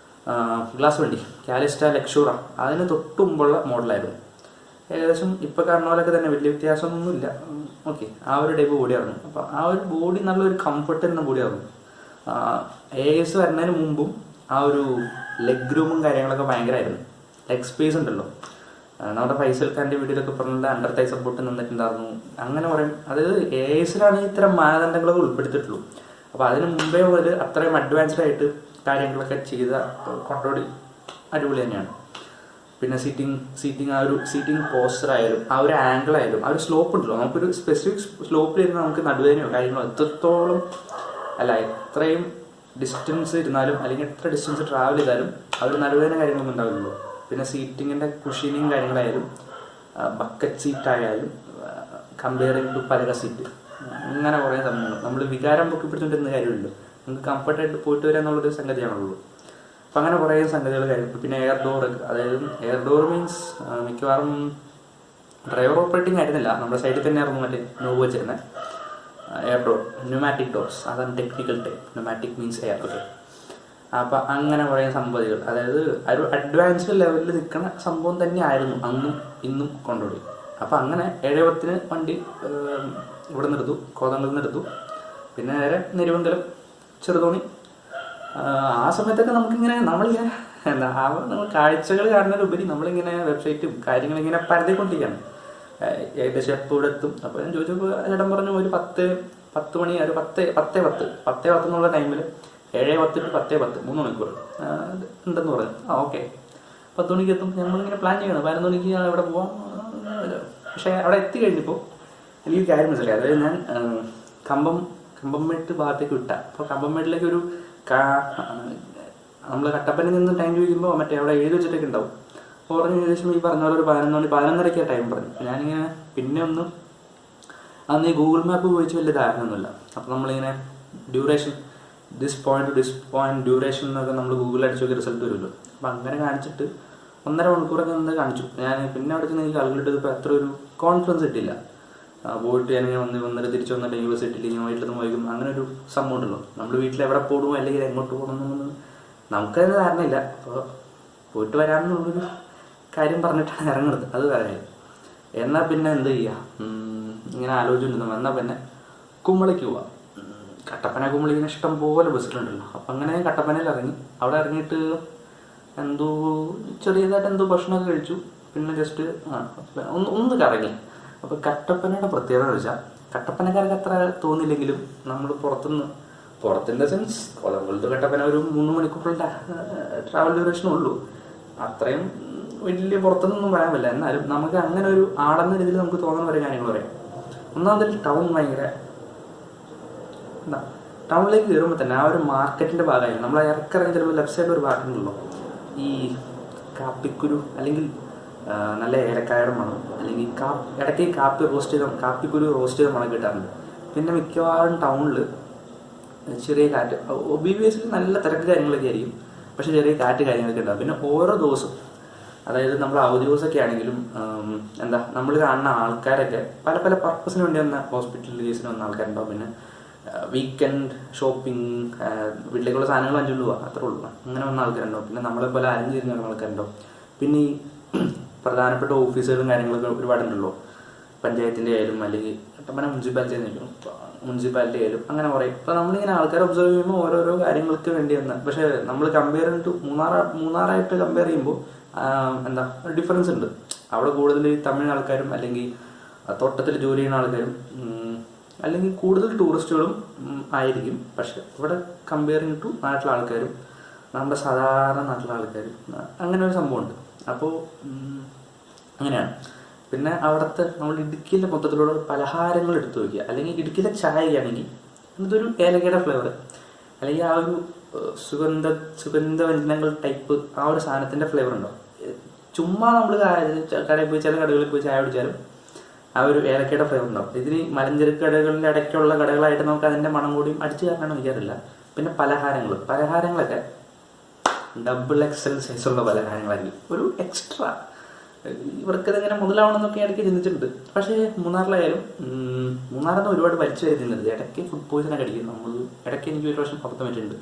ഗ്ലാസ് വണ്ടി, കാലിസ്റ്റ ലക്ഷൂറ, അതിന് തൊട്ട് മുമ്പുള്ള മോഡലായിരുന്നു. ഏകദേശം ഇപ്പോൾ കാണുന്ന പോലെയൊക്കെ തന്നെ വലിയ വ്യത്യാസമൊന്നുമില്ല. ഓക്കെ, ആ ഒരു ടൈപ്പ് ബോഡിയായിരുന്നു. അപ്പോൾ ആ ഒരു ബോഡി നല്ലൊരു കംഫർട്ട് തരുന്ന ബോഡിയായിരുന്നു. AS വരുന്നതിന് മുമ്പും ആ ഒരു ലെഗ് റൂമും കാര്യങ്ങളൊക്കെ ഭയങ്കരമായിരുന്നു. ലെഗ് സ്പേസ് ഉണ്ടല്ലോ, നമ്മുടെ ഫൈസൽ ഖാൻ്റെ വീഡിയോയിലൊക്കെ പറഞ്ഞിട്ട് അണ്ടർ തൈ സപ്പോർട്ട് നിന്നിട്ടുണ്ടായിരുന്നു. അങ്ങനെ പറയും. അതായത് ASലാണ് ഇത്തരം മാനദണ്ഡങ്ങളൊക്കെ ഉൾപ്പെടുത്തിയിട്ടുള്ളൂ. അപ്പോൾ അതിന് മുമ്പേ മുതൽ അത്രയും അഡ്വാൻസ്ഡ് ആയിട്ട് കാര്യങ്ങളൊക്കെ ചെയ്ത കൊണ്ടോടി അടിപൊളി തന്നെയാണ്. പിന്നെ സീറ്റിംഗ് ആ ഒരു സീറ്റിംഗ് പോസ്റ്റർ ആയാലും ആ ഒരു ആംഗിൾ ആയാലും ആ ഒരു സ്ലോപ്പ് ഉണ്ടല്ലോ, നമുക്കൊരു സ്പെസിഫിക് സ്ലോപ്പിലിരുന്ന് നമുക്ക് നടുവേനയോ കാര്യങ്ങളോ എത്രയും ഡിസ്റ്റൻസ് ഇരുന്നാലും അല്ലെങ്കിൽ എത്ര ഡിസ്റ്റൻസ് ട്രാവൽ ചെയ്താലും ആ ഒരു നടുവേന കാര്യങ്ങളൊന്നും ഉണ്ടാവില്ലല്ലോ. പിന്നെ സീറ്റിങ്ങിൻ്റെ കുഷനിങ് കാര്യങ്ങളായാലും ബക്കറ്റ് സീറ്റായാലും കമ്പയറിംഗ് ടു പലക സീറ്റ്, അങ്ങനെ കുറേ സംഭവങ്ങൾ. നമ്മൾ വികാരം പൊക്കി പിടിച്ചുകൊണ്ടിരുന്ന കാര്യമില്ലല്ലോ, നമുക്ക് കംഫർട്ടായിട്ട് പോയിട്ട് വരാൻ എന്നുള്ളൊരു സംഗതിയാണുള്ളൂ. അപ്പം അങ്ങനെ കുറേ സംഗതികൾ കാര്യങ്ങൾ. പിന്നെ എയർ ഡോർ, അതായത് എയർ ഡോർ മീൻസ് മിക്കവാറും ഡ്രൈവർ ഓപ്പറേറ്റിംഗ് ആയിരുന്നില്ല, നമ്മുടെ സൈഡിൽ തന്നെ ആയിരുന്നു മറ്റേ നോവ് വെച്ചിരുന്നത് എയർ ഡോർ. ന്യൂമാറ്റിക് ഡോർസ്, അതാണ് technical time. Pneumatic means air. Okay, അപ്പം അങ്ങനെ കുറേ സംഭവങ്ങൾ, അതായത് ഒരു അഡ്വാൻസ്ഡ് ലെവലിൽ നിൽക്കുന്ന സംഭവം തന്നെയായിരുന്നു അന്നും ഇന്നും കൊണ്ടോടി. അപ്പം അങ്ങനെ 7:10 വണ്ടി ഇവിടെ നിന്നെടുത്തു, കോതമംഗലത്ത് നിന്നെടുത്തു. പിന്നെ നേരെ നെരുമംഗലം ചെറുതോണി. ആ സമയത്തൊക്കെ നമ്മളിങ്ങനെ നമ്മൾ കാഴ്ചകൾ കാണുന്നതിലുപരി നമ്മളിങ്ങനെ വെബ്സൈറ്റും കാര്യങ്ങളിങ്ങനെ പരതിക്കൊണ്ടിരിക്കുകയാണ്. ഏകദേശം എപ്പോൾ ഇവിടെ എത്തും. അപ്പോൾ ഞാൻ ചോദിച്ചപ്പോൾ ചേട്ടൻ പറഞ്ഞു ഒരു 10 മണി, ഒരു 10:10 എന്നുള്ള ടൈമിൽ 7:10 to 10:10 3 മണിക്കൂർ ഉണ്ടെന്ന് പറഞ്ഞു. ഓക്കെ, 10 മണിക്ക് എത്തും. നമ്മളിങ്ങനെ പ്ലാൻ ചെയ്യണം 11 മണിക്ക് ഇവിടെ പോവാം. പക്ഷേ അവിടെ എത്തിക്കഴിഞ്ഞപ്പോൾ എനിക്ക് കാര്യം മനസ്സിലായി. അതായത് ഞാൻ കമ്പംമേട്ട് ഭാഗത്തേക്ക് വിട്ട. അപ്പോൾ കമ്പംമേട്ടിലേക്ക് ഒരു നമ്മൾ കട്ടപ്പനയിൽ നിന്ന് ടൈം ചോദിക്കുമ്പോൾ മറ്റേ അവിടെ എഴുതി വെച്ചിട്ടൊക്കെ ഉണ്ടാവും. അപ്പോൾ പറഞ്ഞ ഏകദേശം ഈ പറഞ്ഞ പോലെ ഒരു 11:30 ടൈം പറഞ്ഞു. ഞാനിങ്ങനെ പിന്നെ അന്ന് ഈ ഗൂഗിൾ മാപ്പ് ഉപയോഗിച്ച് വലിയ ധാരണയൊന്നുമില്ല. അപ്പോൾ നമ്മളിങ്ങനെ ദിസ് പോയിന്റ് ഡ്യൂറേഷൻ എന്നൊക്കെ നമ്മൾ ഗൂഗിളിൽ അടിച്ച് നോക്കി റിസൾട്ട് വരുമല്ലോ. അപ്പോൾ അങ്ങനെ കാണിച്ചിട്ട് 1.5 മണിക്കൂറൊക്കെ നിന്ന് കാണിച്ചു. ഞാൻ പിന്നെ അവിടെ ചെന്ന് എനിക്ക് കാൽക്കുലേറ്റ് ചെയ്തപ്പോൾ അത്ര ഒരു കോൺഫിഡൻസ് കിട്ടില്ല. പോയിട്ട് ഞാനിങ്ങനെ വന്നിട്ട് തിരിച്ചു വന്നിട്ട് ബസ് ഇട്ടില്ല, ഞാൻ വീട്ടിലൊന്നും വൈകും, അങ്ങനെ ഒരു സംഭവം ഉണ്ടല്ലോ. നമ്മൾ വീട്ടിൽ എവിടെ പോകുമോ അല്ലെങ്കിൽ എങ്ങോട്ട് പോകണമെന്നൊന്നും നമുക്കതിന് ധാരണയില്ല. അപ്പോൾ പോയിട്ട് വരാമെന്നുള്ളൊരു കാര്യം പറഞ്ഞിട്ടാണ് ഇറങ്ങുന്നത്. അത് കാര്യമില്ല. എന്നാൽ പിന്നെ എന്ത് ചെയ്യുക, ഇങ്ങനെ ആലോചിച്ചിട്ടുണ്ടെന്ന്. എന്നാൽ പിന്നെ കുമ്പളയ്ക്ക് പോവാം. കട്ടപ്പന കുമ്പളിങ്ങനെ ഇഷ്ടം പോലെ ബസ്സിലുണ്ടല്ലോ. അപ്പം അങ്ങനെ കട്ടപ്പനയിൽ ഇറങ്ങി. അവിടെ ഇറങ്ങിയിട്ട് ചെറിയതായിട്ട് ഭക്ഷണമൊക്കെ കഴിച്ചു. പിന്നെ ജസ്റ്റ് ഒന്ന് കറങ്ങി. അപ്പോൾ കട്ടപ്പനയുടെ പ്രത്യേകത എന്ന് വെച്ചാൽ കട്ടപ്പനക്കാർക്ക് അത്ര തോന്നില്ലെങ്കിലും നമ്മൾ പുറത്തിൻ്റെ സെൻസ് കൊല്ലംകുളത്ത് കട്ടപ്പന ഒരു 3 മണിക്കൂറുള്ള ട്രാവൽ ഡ്യൂറേഷനേ ഉള്ളൂ. അത്രയും വലിയ പുറത്തുനിന്നൊന്നും പറയാൻ പറ്റില്ല. എന്നാലും നമുക്ക് അങ്ങനെ ഒരു ആടെന്ന രീതിയിൽ നമുക്ക് തോന്നുന്ന ഒരു കാര്യങ്ങൾ പറയാം. ഒന്നാമതിൽ ടൗൺ ഭയങ്കര ടൗണിലേക്ക് കയറുമ്പോൾ തന്നെ ആ ഒരു മാർക്കറ്റിൻ്റെ ഭാഗമായി നമ്മൾ ഇറക്കിറങ്ങി ചിലപ്പോൾ ലെഫ്റ്റ് സൈഡിൽ ഒരു ഭാഗത്തുണ്ടല്ലോ ഈ കാപ്പിക്കുരു അല്ലെങ്കിൽ നല്ല ഏലക്കായുടെ മണം, അല്ലെങ്കിൽ ഇടയ്ക്ക് കാപ്പിക്കുരു റോസ്റ്റ് ചെയ്ത മണം കിട്ടാറുണ്ട്. പിന്നെ മിക്കവാറും ടൗണിൽ ചെറിയ കാറ്റ്, ഒബിവിയസ്ലി നല്ല തിരക്ക് കാര്യങ്ങളൊക്കെ ആയിരിക്കും, പക്ഷെ ചെറിയ കാറ്റ് കാര്യങ്ങളൊക്കെ ഉണ്ടാകും. പിന്നെ ഓരോ ദിവസം, അതായത് നമ്മൾ അവധി ദിവസമൊക്കെ ആണെങ്കിലും നമ്മൾ കാണുന്ന ആൾക്കാരൊക്കെ പല പല പർപ്പസിന് വേണ്ടി വന്ന ഹോസ്പിറ്റൽ കേസിന് വന്ന ആൾക്കാരുണ്ടാവും. പിന്നെ വീക്കെൻഡ് ഷോപ്പിംഗ്, വീട്ടിലേക്കുള്ള സാധനങ്ങൾ അഞ്ചുള്ളൂ അത്രേ ഉള്ളൂ, അങ്ങനെ വന്ന ആൾക്കാരുണ്ടാവും. പിന്നെ നമ്മളെ പോലെ അരഞ്ഞു തിരിഞ്ഞ ആൾക്കാരുണ്ടാവും. പിന്നെ ഈ പ്രധാനപ്പെട്ട ഓഫീസുകളും കാര്യങ്ങളൊക്കെ ഒരുപാടുണ്ടല്ലോ, പഞ്ചായത്തിൻ്റെ ആയാലും അല്ലെങ്കിൽ കട്ടപ്പന മുനിസിപ്പാലിറ്റി ആയാലും അങ്ങനെ പറയും. ഇപ്പം നമ്മളിങ്ങനെ ആൾക്കാരെ ഒബ്സർവ് ചെയ്യുമ്പോൾ ഓരോരോ കാര്യങ്ങൾക്ക് വേണ്ടി വന്ന, പക്ഷേ നമ്മൾ കമ്പയർ ടു മൂന്നാറായിട്ട് കമ്പയർ ചെയ്യുമ്പോൾ ഡിഫറൻസ് ഉണ്ട്. അവിടെ കൂടുതൽ തമിഴ് ആൾക്കാരും അല്ലെങ്കിൽ തോട്ടത്തിൽ ജോലി ചെയ്യുന്ന ആൾക്കാരും അല്ലെങ്കിൽ കൂടുതൽ ടൂറിസ്റ്റുകളും ആയിരിക്കും. പക്ഷെ ഇവിടെ കമ്പയറിങ് ടു നാട്ടിലെ ആൾക്കാരും നമ്മുടെ സാധാരണ നാട്ടിലെ ആൾക്കാരും അങ്ങനെ ഒരു സംഭവമുണ്ട്. അപ്പോൾ അങ്ങനെയാണ്. പിന്നെ അവിടുത്തെ നമ്മൾ ഇടുക്കിയിലെ മൊത്തത്തിലുള്ള പലഹാരങ്ങൾ എടുത്തു വയ്ക്കുക, അല്ലെങ്കിൽ ഇടുക്കിയിലെ ചായയാണെങ്കിൽ ഇതൊരു ഏലക്കയുടെ ഫ്ലേവർ, അല്ലെങ്കിൽ ആ ഒരു സുഗന്ധവ്യഞ്ജനങ്ങൾ ടൈപ്പ് ആ ഒരു സാധനത്തിൻ്റെ ഫ്ലേവർ ഉണ്ടാവും. ചുമ്മാ നമ്മൾ കടയിൽ പോയി ചില കടകളിൽ പോയി ചായ കുടിച്ചാലും ആ ഒരു ഏലക്കയുടെ ഫ്ലേവർ ഉണ്ടാവും. ഇതിന് മലഞ്ചരക്ക് കടകളിലെ ഇടയ്ക്കുള്ള കടകളായിട്ട് നമുക്ക് അതിൻ്റെ മണം കൂടിയും അടിച്ചു കയറണമെന്ന് വിചാരില്ല. പിന്നെ പലഹാരങ്ങളൊക്കെ ഡബിൾ എക്സൽ സൈസുള്ള പലഹാരങ്ങളായിരിക്കും, ഒരു എക്സ്ട്രാ. ഇവർക്കതിങ്ങനെ മുതലാവണമെന്നൊക്കെ ഇടയ്ക്ക് ചിന്തിച്ചിട്ടുണ്ട്. പക്ഷേ മൂന്നാറെന്ന് ഒരുപാട് വലിച്ചു വരെ തിന്നത്, ഇടയ്ക്ക് ഫുഡ് പോയിസണൊക്കെ അടിക്കും. ഇടയ്ക്ക് എനിക്ക് ഒരു പ്രാവശ്യം പുറത്ത് പറ്റിയിട്ടുണ്ട്.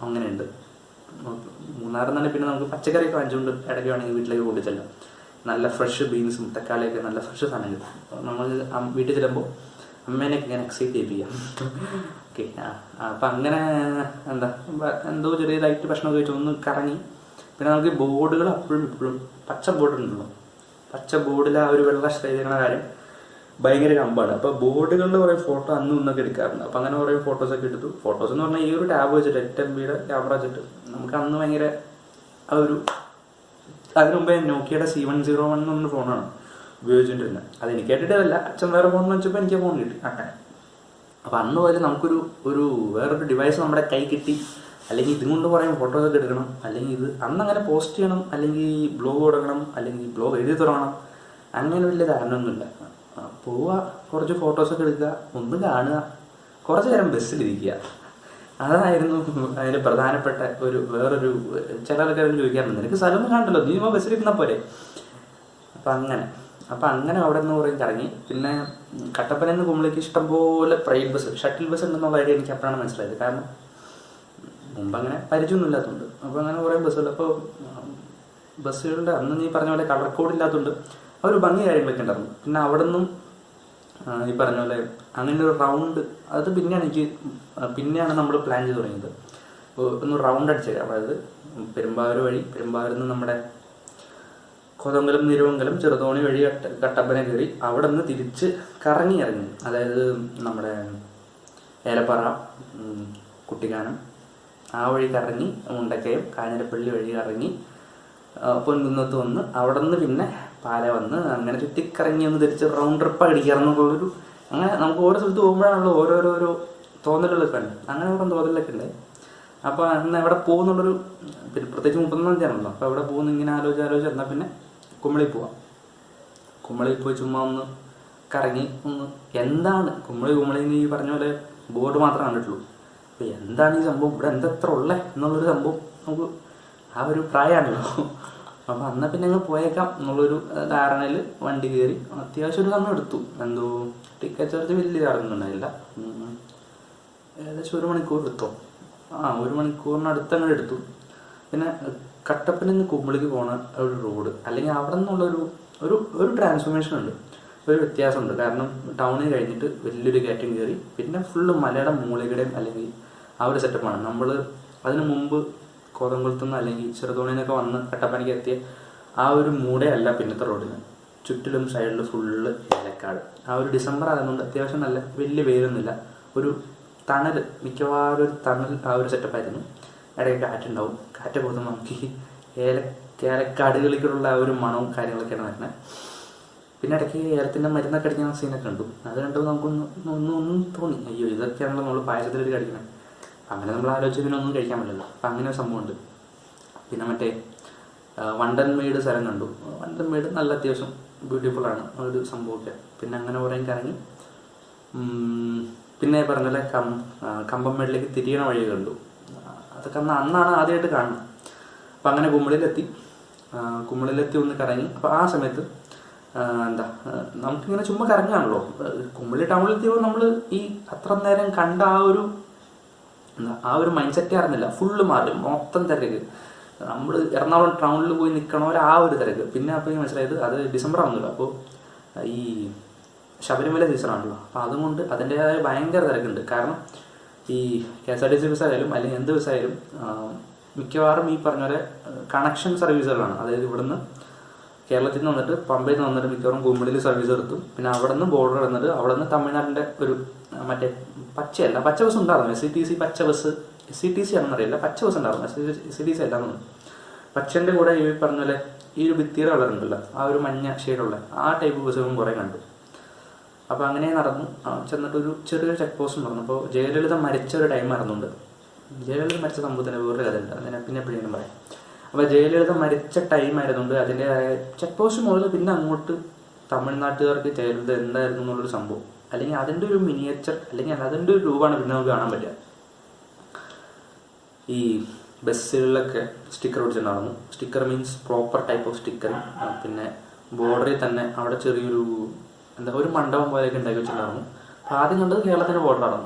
അങ്ങനെയുണ്ട്. മൂന്നാറെന്നാണെങ്കിൽ പിന്നെ നമുക്ക് പച്ചക്കറിയൊക്കെ വാങ്ങിച്ചുകൊണ്ട് ഇടയ്ക്ക് വേണമെങ്കിൽ വീട്ടിലേക്ക് കൊണ്ടുചെല്ലാം. നല്ല ഫ്രഷ് ബീൻസും തക്കാളിയൊക്കെ നല്ല ഫ്രഷ് സാധനം കിട്ടും. നമ്മൾ വീട്ടിൽ ചെല്ലുമ്പോൾ അമ്മേനെയൊക്കെ ഇങ്ങനെ എക്സൈറ്റ് ചെയ്യിപ്പിക്കാം. ഓക്കെ. അപ്പം അങ്ങനെ എന്തോ ചെറിയതായിട്ട് ഭക്ഷണം കഴിച്ചു ഒന്ന് കറങ്ങി. പിന്നെ നമുക്ക് ബോർഡുകൾ ഇപ്പോഴും പച്ച ബോർഡുണ്ടല്ലോ, പച്ച ബോർഡിൽ ആ ഒരു വെള്ള ചെയ്യുന്ന കാര്യം ഭയങ്കര കമ്പാണ്. അപ്പോൾ ബോർഡുകളിൽ കുറേ ഫോട്ടോ ഇന്നൊക്കെ എടുക്കാറുണ്ട്. അപ്പം അങ്ങനെ കുറേ ഫോട്ടോസൊക്കെ എടുത്തു. ഫോട്ടോസ് എന്ന് പറഞ്ഞാൽ ഈ ഒരു ടാബ് വെച്ചിട്ട് 8 MB ക്യാമറ വെച്ചിട്ട് നമുക്ക് അന്ന് ഭയങ്കര ആ ഒരു, അതിന് മുമ്പേ നോക്കിയുടെ C101 എന്നൊരു ഫോണാണ് ഉപയോഗിച്ചുകൊണ്ടിരുന്നത്. അത് എനിക്ക് കേട്ടിട്ടല്ല, അച്ഛൻ വേറെ ഫോൺ വെച്ചപ്പോൾ എനിക്ക് ഫോൺ കിട്ടി അങ്ങനെ. അപ്പം അന്ന് പോലെ നമുക്കൊരു വേറൊരു ഡിവൈസ് നമ്മുടെ കൈ കിട്ടി, അല്ലെങ്കിൽ ഇതും കൊണ്ട് കുറേ ഫോട്ടോസൊക്കെ എടുക്കണം, അല്ലെങ്കിൽ ഇത് അന്നങ്ങനെ പോസ്റ്റ് ചെയ്യണം, അല്ലെങ്കിൽ ബ്ലോഗ് കൊടുക്കണം, അല്ലെങ്കിൽ ബ്ലോഗ് എഴുതി തുടങ്ങണം, അങ്ങനെ വലിയ ധാരണയൊന്നുമില്ല. പോവുക, കുറച്ച് ഫോട്ടോസൊക്കെ എടുക്കുക, ഒന്ന് കാണുക, കുറച്ച് നേരം ബസ്സിലിരിക്കുക. അതായിരുന്നു അതിന് പ്രധാനപ്പെട്ട വേറൊരു. ചില ആൾക്കാരും ചോദിക്കാറുണ്ട്, നിനക്ക് സ്ഥലം കണ്ടല്ലോ, നീ ബസ്സിലിരുന്നാൽ പോരെ. അപ്പം അങ്ങനെ അവിടെ നിന്ന് കുറേ കറങ്ങി. പിന്നെ കട്ടപ്പനയിൽ നിന്ന് കുമ്പളേക്ക് ഇഷ്ടംപോലെ പ്രൈവറ്റ് ബസ്, ഷട്ടിൽ ബസ് ഉണ്ടെന്നുള്ള കാര്യം എനിക്ക് അപ്പോഴാണ് മനസ്സിലായത്. കാരണം മുമ്പ് അങ്ങനെ പരിചയമൊന്നും ഇല്ലാത്തതുകൊണ്ട്. അപ്പോൾ അങ്ങനെ കുറേ ബസ്സുകൾ. അപ്പോൾ ബസ്സുകളുടെ അന്ന് നീ പറഞ്ഞ പോലെ കളർ കോഡ് ഇല്ലാത്തതുകൊണ്ട് ആ ഒരു ഭംഗി കാര്യങ്ങളൊക്കെ ഉണ്ടായിരുന്നു. പിന്നെ അവിടെ നിന്നും ഈ പറഞ്ഞ പോലെ അങ്ങനെ ഒരു റൗണ്ട്, അത് പിന്നെയാണ് നമ്മൾ പ്ലാൻ ചെയ്ത് തുടങ്ങിയത്. ഒന്ന് റൗണ്ട് അടിച്ചേക്കാം. അതായത് പെരുമ്പാവൂരിൽ നിന്ന് നമ്മുടെ കോതമംഗലം, നിരവങ്കലം, ചെറുതോണി വഴി കട്ടപ്പന കയറി അവിടെ നിന്ന് തിരിച്ച് ഇറങ്ങി. അതായത് നമ്മുടെ ഏലപ്പാറ, കുട്ടിക്കാനം ആ വഴി കറങ്ങി, മുണ്ടക്കയം, കാഞ്ഞിരപ്പള്ളി വഴി കറങ്ങി പൊൻകുന്നത്ത് വന്ന് അവിടെ നിന്ന് പിന്നെ പാല വന്ന് അങ്ങനെ ചുറ്റിക്കറങ്ങി ഒന്ന് തിരിച്ച് റൗണ്ട് ട്രിപ്പ് അടിക്കാറെന്നുള്ളൊരു, അങ്ങനെ നമുക്ക് ഓരോ സ്ഥലത്ത് പോകുമ്പോഴാണല്ലോ ഓരോരോ തോന്നലുകളൊക്കെ ഉണ്ട്. അങ്ങനെ ഓരോ തോന്നലൊക്കെ ഉണ്ട്. അപ്പോൾ അന്ന് എവിടെ പോകുന്നുള്ളൊരു, പിന്നെ പ്രത്യേകിച്ച് 31-ാം തീയതിയാണല്ലോ. അപ്പോൾ എവിടെ പോകുന്നു ഇങ്ങനെ ആലോചിച്ച് എന്നാൽ പിന്നെ കുമ്പളയിൽ പോവാം. കുമ്പളയിൽ പോയി ചുമ്മാ ഒന്ന് കറങ്ങി എന്താണ് കുമ്പളി ഈ പറഞ്ഞ പോലെ ബോർഡ് മാത്രമേ കണ്ടിട്ടുള്ളൂ. അപ്പോൾ എന്താണ് ഈ സംഭവം, ഇവിടെ എത്ര ഉള്ളേ എന്നുള്ളൊരു സംഭവം നമുക്ക് ആ ഒരു പ്രായമാണല്ലോ. അപ്പം എന്നാൽ പിന്നെ അങ്ങ് പോയേക്കാം എന്നുള്ളൊരു ധാരണയിൽ വണ്ടി കയറി. അത്യാവശ്യം ഒരു സമയം എടുത്തു. ടിക്കറ്റ് ചാർജ് വലിയ ചാർജൊന്നുണ്ടായില്ല. ഏകദേശം 1 മണിക്കൂർ എടുത്തോ, 1 മണിക്കൂറിനടുത്ത് അങ്ങനെ എടുത്തു. പിന്നെ കട്ടപ്പനയിൽ നിന്ന് കുമ്പളിക്ക് പോണ ഒരു റോഡ്, അല്ലെങ്കിൽ അവിടെ നിന്നുള്ളൊരു ഒരു ട്രാൻസ്ഫോർമേഷൻ ഉണ്ട്, ഒരു വ്യത്യാസമുണ്ട്. കാരണം ടൗണിൽ കഴിഞ്ഞിട്ട് വലിയൊരു കയറ്റം കയറി പിന്നെ ഫുള്ള് മലയുടെ മൂലയുടെയും അല്ലെങ്കിൽ ആ ഒരു സെറ്റപ്പാണ്. നമ്മൾ അതിന് മുമ്പ് കോതംകുളത്തുനിന്ന് അല്ലെങ്കിൽ ചെറുതോണിയിൽ നിന്നൊക്കെ വന്ന് കട്ടപ്പനയ്ക്ക് എത്തിയ ആ ഒരു മൂടേ അല്ല പിന്നത്തെ റോഡിന്. ചുറ്റിലും സൈഡിൽ ഫുള്ള് ഏലക്കാട്. ആ ഒരു ഡിസംബർ ആകുന്നുണ്ട്, അത്യാവശ്യം നല്ല വലിയ വെയിലൊന്നുമില്ല, ഒരു തണൽ, മിക്കവാറും ഒരു തണൽ ആ ഒരു സെറ്റപ്പായിരുന്നു. ഇടയ്ക്ക് കാറ്റുണ്ടാവും, കാറ്റ് പോകുമ്പോൾ നമുക്ക് ഈ ഏലക്കാടുകളിലുള്ള ആ ഒരു മണവും കാര്യങ്ങളൊക്കെയാണ് വരുന്നത്. പിന്നെ ഇടയ്ക്ക് ഏലത്തിൻ്റെ മരുന്നൊക്കെ അടിക്കുന്ന സീനൊക്കെ കണ്ടു. അത് കണ്ടപ്പോൾ നമുക്കൊന്നും തോന്നി, അയ്യോ ഇതൊക്കെയാണല്ലോ നമ്മൾ പായസത്തിലൊരു കടിക്കണം. അങ്ങനെ നമ്മൾ ആലോചിച്ച് പിന്നെ ഒന്നും കഴിക്കാൻ പറ്റില്ലല്ലോ. അപ്പം അങ്ങനെ ഒരു സംഭവമുണ്ട്. പിന്നെ മറ്റേ വണ്ടൻമേട് സ്ഥലം കണ്ടു. വണ്ടൻമേട് നല്ല അത്യാവശ്യം ബ്യൂട്ടിഫുള്ളാണ് ഒരു സംഭവമൊക്കെ. പിന്നെ അങ്ങനെ കുറേ കറങ്ങി. പിന്നെ പറഞ്ഞല്ലേ കമ്പംമേടിലേക്ക് തിരിയണ വഴി കണ്ടു. അതൊക്കെ അന്നാണ് ആദ്യമായിട്ട് കാണുന്നത്. അപ്പം അങ്ങനെ കുമ്മളിലെത്തി ഒന്ന് കറങ്ങി. അപ്പോൾ ആ സമയത്ത് നമുക്കിങ്ങനെ ചുമ്മാ കറങ്ങാണല്ലോ. കുമ്മളി ടൗണിലെത്തിയപ്പോൾ നമ്മൾ ഈ അത്ര നേരം കണ്ട ആ ഒരു മൈൻഡ് സെറ്റേ അറിഞ്ഞില്ല. ഫുള്ള് മാറി, മൊത്തം തിരക്ക്. നമ്മൾ എറണാകുളം ടൗണിൽ പോയി നിൽക്കണവരെ ആ ഒരു തിരക്ക്. പിന്നെ അപ്പോൾ മനസ്സിലായത് അത് ഡിസംബർ ആവുന്നില്ല, അപ്പോൾ ഈ ശബരിമല സീസണാണല്ലോ. അപ്പോൾ അതുകൊണ്ട് അതിൻ്റെതായ ഭയങ്കര തിരക്കുണ്ട്. കാരണം ഈ KSRTC ബസ്സായാലും അല്ലെങ്കിൽ എന്ത് ബസ്സായാലും മിക്കവാറും ഈ പറഞ്ഞ പോലെ കണക്ഷൻ സർവീസുകളാണ്. അതായത് ഇവിടുന്ന് കേരളത്തിൽ നിന്ന് വന്നിട്ട് പമ്പയിൽ നിന്ന് വന്നിട്ട് മിക്കവാറും കുമ്മിളിൽ സർവീസ് നിർത്തും. പിന്നെ അവിടെ നിന്ന് ബോർഡർ വന്നിട്ട് അവിടെ നിന്ന് തമിഴ്നാടിൻ്റെ ഒരു മറ്റേ പച്ച ബസ് ഉണ്ടായിരുന്നു. SCTC പച്ച ബസ്, SCTC ആണെന്നറിയില്ല, പച്ച ബസ് ഉണ്ടായിരുന്നു. SCTC അല്ലാന്ന്. പച്ചൻ്റെ കൂടെ ഈ പറഞ്ഞ പോലെ ഈ ഒരു ഭിത്തിയുടെ കളറുണ്ടല്ലോ, ആ ഒരു മഞ്ഞ ഷെയ്ഡുള്ള ആ ടൈപ്പ് ബസ്സുകളും കുറേ കണ്ടു. അപ്പോൾ അങ്ങനെ നടന്നു ചെന്നിട്ടൊരു ചെറിയൊരു ചെക്ക് പോസ്റ്റ് നടന്നു. അപ്പോൾ ജയലളിത മരിച്ച ഒരു ടൈം നടന്നുണ്ട്. ജയലളിത മരിച്ച സംഭവത്തിന് വേറൊരു കഥയുണ്ട്, അതിനെ പിന്നെ എപ്പോഴെങ്കിലും പറയാം. അപ്പോൾ ജയലളിത മരിച്ച ടൈം ആയതുകൊണ്ട് അതിൻ്റെതായ ചെക്ക് പോസ്റ്റ് മുതൽ പിന്നെ അങ്ങോട്ട് തമിഴ്നാട്ടുകാർക്ക് ജയലളിത എന്തായിരുന്നു എന്നുള്ളൊരു സംഭവം, അല്ലെങ്കിൽ അതിൻ്റെ ഒരു മിനിയേച്ചർ, അല്ലെങ്കിൽ അതിൻ്റെ ഒരു രൂപമാണ് പിന്നെ നമുക്ക് കാണാൻ പറ്റുക. ഈ ബസ്സുകളിലൊക്കെ സ്റ്റിക്കർ ഒടിച്ചിട്ടുണ്ടായിരുന്നു. Sticker means proper type of sticker. പിന്നെ ബോർഡറിൽ തന്നെ അവിടെ ചെറിയൊരു ഒരു മണ്ഡപം പോലെയൊക്കെ ഉണ്ടാക്കി വെച്ചിട്ടുണ്ടായിരുന്നു. അപ്പോൾ ആദ്യം കണ്ടത് കേരളത്തിൻ്റെ ബോർഡറാണ്.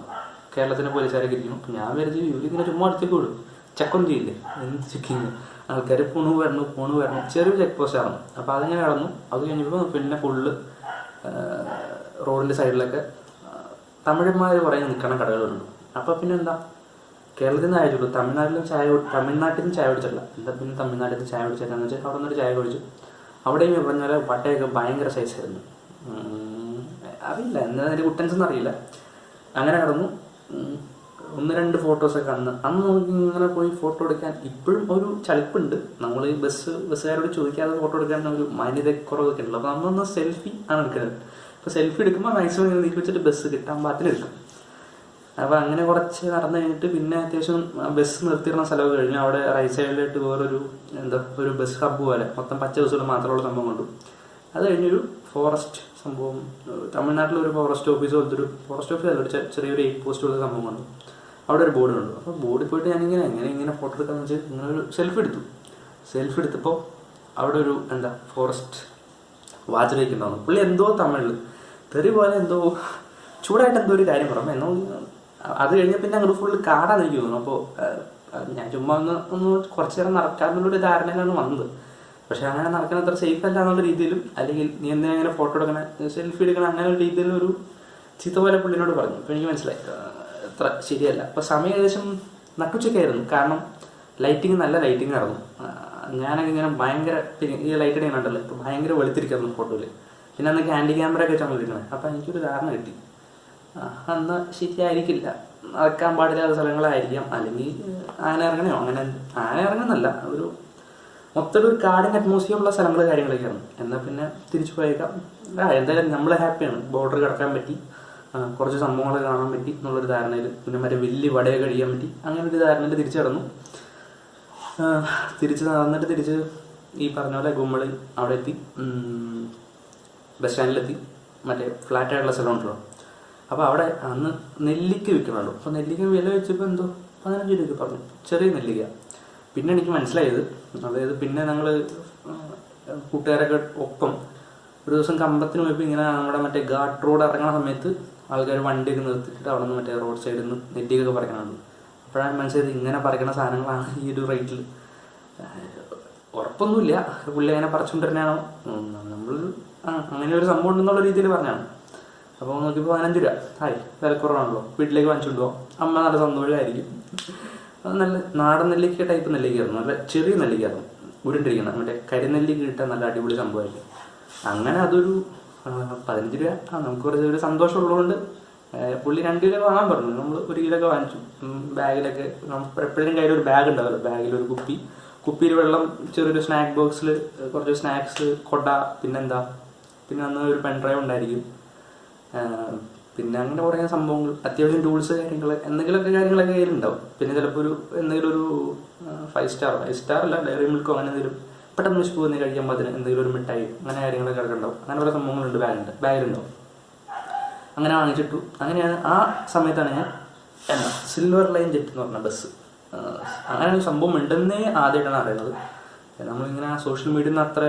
കേരളത്തിൻ്റെ പോലീസുകാരൊക്കെ ഇരിക്കുന്നു. അപ്പോൾ ഞാൻ വിചാരിച്ചു ഇവരിങ്ങനെ ചുമ്മാ അടുത്തേക്ക് വിടും, ചെക്കൊന്നും ചെയ്യില്ലേ, എന്ത് ചെക്കിങ്, ആൾക്കാർ പോണു വരണം. ചെറിയൊരു ചെക്ക് പോസ്റ്റ് ആയിരുന്നു. അപ്പോൾ അതിങ്ങനെ കടന്നു. അത് കഴിഞ്ഞപ്പോൾ പിന്നെ ഫുള്ള് റോഡിൻ്റെ സൈഡിലൊക്കെ തമിഴന്മാർ കുറേ നിൽക്കണ കടകളുണ്ട്. അപ്പോൾ പിന്നെ എന്താ, കേരളത്തിൽ നിന്ന് അയച്ചുള്ളൂ, തമിഴ്നാട്ടിൽ നിന്ന് ചായ കുടിച്ചിട്ടില്ല. പിന്നെ തമിഴ്നാട്ടിൽ നിന്ന് ചായ കുടിച്ചിട്ടാന്ന് വെച്ചാൽ അവിടെ നിന്നൊരു ചായ കുടിച്ചു. അവിടെയും പറഞ്ഞ പോലെ വട്ടയൊക്കെ ഭയങ്കര സൈസായിരുന്നു. അറിയില്ല എന്താ അതിൻ്റെ കുട്ടൻസെന്ന് അറിയില്ല. അങ്ങനെ കടന്നു. 1-2 ഫോട്ടോസൊക്കെ അന്ന് നമുക്ക് ഇങ്ങനെ പോയി ഫോട്ടോ എടുക്കാൻ ഇപ്പോഴും ഒരു ചളിപ്പുണ്ട്. നമ്മൾ ഈ ബസ്സുകാരോട് ചോദിക്കാതെ ഫോട്ടോ എടുക്കാൻ ഒരു മാന്യതക്കുറവൊക്കെ ഉണ്ടല്ലോ. അപ്പോൾ നമ്മളൊന്ന് സെൽഫി ആണ് എടുക്കുന്നത്. അപ്പോൾ സെൽഫി എടുക്കുമ്പോൾ മാക്സിമം ഇങ്ങനെ നീക്കി വെച്ചിട്ട് ബസ് കിട്ടാൻ പാത്തിന് എടുക്കും. അപ്പോൾ അങ്ങനെ കുറച്ച് നടന്നു കഴിഞ്ഞിട്ട് പിന്നെ അത്യാവശ്യം ബസ് നിർത്തിയിരുന്ന സ്ഥലമൊക്കെ കഴിഞ്ഞു. അവിടെ റൈറ്റ് സൈഡിലായിട്ട് ഒരു ബസ് ഹബ്ബ് പോലെ മൊത്തം പച്ച ബസ്സുകൾ മാത്രമുള്ള സംഭവം കണ്ടു. അത് കഴിഞ്ഞൊരു ഫോറസ്റ്റ് സംഭവം, തമിഴ്നാട്ടിലൊരു ഫോറസ്റ്റ് ഓഫീസ് പോലത്തെ ഒരു ഫോറസ്റ്റ് ഓഫീസ് അല്ല, ചെറിയൊരു 8 പോസ്റ്റ് പോലത്തെ സംഭവം കണ്ടു. അവിടെ ഒരു ബോർഡ് കണ്ടു. അപ്പോൾ ബോർഡിൽ പോയിട്ട് ഞാനിങ്ങനെ ഫോട്ടോ എടുക്കാമെന്ന് വെച്ചാൽ ഇങ്ങനെ ഒരു സെൽഫി എടുത്തപ്പോൾ അവിടെ ഒരു ഫോറസ്റ്റ് വാച്ച് വയ്ക്കുന്നുണ്ടായിരുന്നു. പുള്ളി എന്തോ തമിഴിൽ തെറി പോലെ എന്തോ ചൂടായിട്ട് എന്തോ ഒരു കാര്യം പറഞ്ഞു. അത് കഴിഞ്ഞ പിന്നെ അങ്ങോട്ട് ഫുള്ള് കാടാന്ന് എനിക്ക് തോന്നുന്നു. അപ്പോൾ ഞാൻ ചുമ്മാ ഒന്ന് കുറച്ച് നേരം നടക്കാമെന്നുള്ളൊരു ധാരണയിലാണ് വന്നത്. പക്ഷെ അങ്ങനെ നടക്കാൻ അത്ര സേഫ് അല്ല എന്നുള്ള രീതിയിലും, അല്ലെങ്കിൽ നീ എന്തിനാ അങ്ങനെ ഫോട്ടോ എടുക്കണേ, സെൽഫി എടുക്കണം, അങ്ങനെ ഒരു രീതിയിലും ഒരു ചീത്ത പോലെ പുള്ളിനോട് പറഞ്ഞു. അപ്പോൾ എനിക്ക് മനസ്സിലായി അത്ര ശരിയല്ല. അപ്പോൾ സമയം ഏകദേശം നട്ടുച്ചയ്ക്കായിരുന്നു. കാരണം നല്ല ലൈറ്റിംഗ് ആയിരുന്നു. ഞാനൊക്കെ ഇങ്ങനെ ഭയങ്കര ഈ ലൈറ്റ് അടിക്കാൻ ഉണ്ടല്ലോ, ഇപ്പോൾ ഭയങ്കര വെളുത്തിരിക്കുന്നു ഫോട്ടോയിൽ. പിന്നെ അന്ന് ക്യാൻഡി ക്യാമറ ഒക്കെ വെച്ചാണ് ഇരിക്കുന്നത്. അപ്പോൾ എനിക്കൊരു ധാരണ കിട്ടി അന്ന് ശരിയായിരിക്കില്ല, നടക്കാൻ പാടില്ലാത്ത സ്ഥലങ്ങളായിരിക്കാം, അല്ലെങ്കിൽ ആന ഇറങ്ങുന്നല്ല, ഒരു മൊത്തം കാടിൻ്റെ അറ്റ്മോസ്ഫിയർ ഉള്ള സ്ഥലങ്ങൾ കാര്യങ്ങളൊക്കെയാണ്. എന്നാൽ പിന്നെ തിരിച്ചു പോയേക്കാം. എന്തായാലും നമ്മൾ ഹാപ്പിയാണ്, ബോർഡർ കിടക്കാൻ പറ്റി, കുറച്ച് സംഭവങ്ങൾ കാണാൻ പറ്റി എന്നുള്ളൊരു ധാരണയിൽ. പിന്നെ മറ്റേ വലിയ വടയൊക്കെ കഴിയാൻ പറ്റി. അങ്ങനെ ഒരു ധാരണയിൽ തിരിച്ചു കിടന്നു. തിരിച്ച് ഈ പറഞ്ഞ പോലെ കുമ്മളി അവിടെ എത്തി, ബസ് സ്റ്റാൻഡിലെത്തി. മറ്റേ ഫ്ലാറ്റായിട്ടുള്ള സ്ഥലം ഉണ്ടല്ലോ. അപ്പോൾ അവിടെ അന്ന് നെല്ലിക്ക വിൽക്കണമല്ലോ. അപ്പോൾ നെല്ലിക്ക വില വെച്ചപ്പോൾ എന്തോ 15 രൂപയ്ക്ക് പറഞ്ഞു, ചെറിയ നെല്ലിക്ക. പിന്നെ എനിക്ക് മനസ്സിലായത്, അതായത് പിന്നെ ഞങ്ങൾ കൂട്ടുകാരൊക്കെ ഒപ്പം ഒരു ദിവസം കമ്പത്തിന് പോയപ്പോൾ ഇങ്ങനെ നമ്മുടെ മറ്റേ ഘാട്ട് റോഡ് ഇറങ്ങുന്ന സമയത്ത് ആൾക്കാർ വണ്ടിയൊക്കെ നിർത്തിയിട്ട് അവിടെ നിന്ന് മറ്റേ റോഡ് സൈഡിൽ നിന്ന് നെല്ലിക്കൊക്കെ പറിക്കണുണ്ട്. അപ്പോഴാണ് മനസ്സിലായത് ഇങ്ങനെ പറിക്കുന്ന സാധനങ്ങളാണ് ഈ ഒരു റേറ്റിൽ. ഉറപ്പൊന്നുമില്ല പുള്ളി അങ്ങനെ പറിച്ചുകൊണ്ടിരുന്നാണോ, നമ്മൾ അങ്ങനെ ഒരു സംഭവം ഉണ്ടെന്നുള്ള രീതിയിൽ പറഞ്ഞാണ്. അപ്പോൾ നോക്കിയപ്പോൾ 15 രൂപ. ഹായ്, വിലക്കുറവാണല്ലോ, വീട്ടിലേക്ക് വാങ്ങിച്ചുകൊണ്ട് പോകാം, അമ്മ നല്ല സന്തോഷമായിരിക്കും. അത് നല്ല നാടൻ നെല്ലിക്ക ടൈപ്പ് നെല്ലിക്കയായിരുന്നു, നല്ല ചെറിയ നെല്ലിക്കയായിരുന്നു, ഉരുണ്ടിരിക്കണം, മറ്റേ കരിനെല്ലിക്ക കിട്ടാൻ നല്ല അടിപൊളി സംഭവമായിരിക്കും. അങ്ങനെ അതൊരു 15 രൂപ. നമുക്ക് കുറച്ച് ഒരു സന്തോഷമുള്ളതുകൊണ്ട് പുള്ളി 2 കിലോ വാങ്ങാൻ പറഞ്ഞു. നമ്മൾ 1 കിലോ ഒക്കെ വാങ്ങിച്ചു. ബാഗിലൊക്കെ എപ്പോഴും കയ്യിലൊരു ബാഗ് ഉണ്ടാവുമല്ലോ, ബാഗിലൊരു കുപ്പിയിൽ വെള്ളം, ചെറിയൊരു സ്നാക്ക് ബോക്സിൽ കുറച്ച് സ്നാക്സ്, കൊട, പിന്നെന്താ, പിന്നെ അന്ന് ഒരു പെൻഡ്രൈവ് ഉണ്ടായിരിക്കും, പിന്നെ അങ്ങനെ കുറേ സംഭവങ്ങൾ, അത്യാവശ്യം ടൂൾസ്, എന്തെങ്കിലുമൊക്കെ കാര്യങ്ങളൊക്കെ കയ്യിലുണ്ടാവും. പിന്നെ ചിലപ്പോൾ എന്തെങ്കിലും ഒരു 5 സ്റ്റാർ അല്ല, ഡയറി മിൽക്കോ അങ്ങനെ എന്തെങ്കിലും പെട്ടെന്ന് വിശപ്പ് വന്ന് കഴിക്കുമ്പോൾ അതിന് എന്തെങ്കിലും ഒരു മിഠായി, അങ്ങനെ കാര്യങ്ങളൊക്കെ കിടക്കുന്നുണ്ടാവും. അങ്ങനെ കുറേ സംഭവങ്ങളുണ്ട് ബാഗിലുണ്ടാവും. അങ്ങനെ വാങ്ങിച്ചിട്ടു. അങ്ങനെയാണ് ആ സമയത്താണ് ഞാൻ സിൽവർ ലൈൻ ജെറ്റ് എന്ന് പറഞ്ഞ ബസ്, അങ്ങനെ ഒരു സംഭവം ഉണ്ടെന്നേ ആദ്യമായിട്ടാണ് അറിയുന്നത്. നമ്മളിങ്ങനെ സോഷ്യൽ മീഡിയയിൽ നിന്ന് അത്ര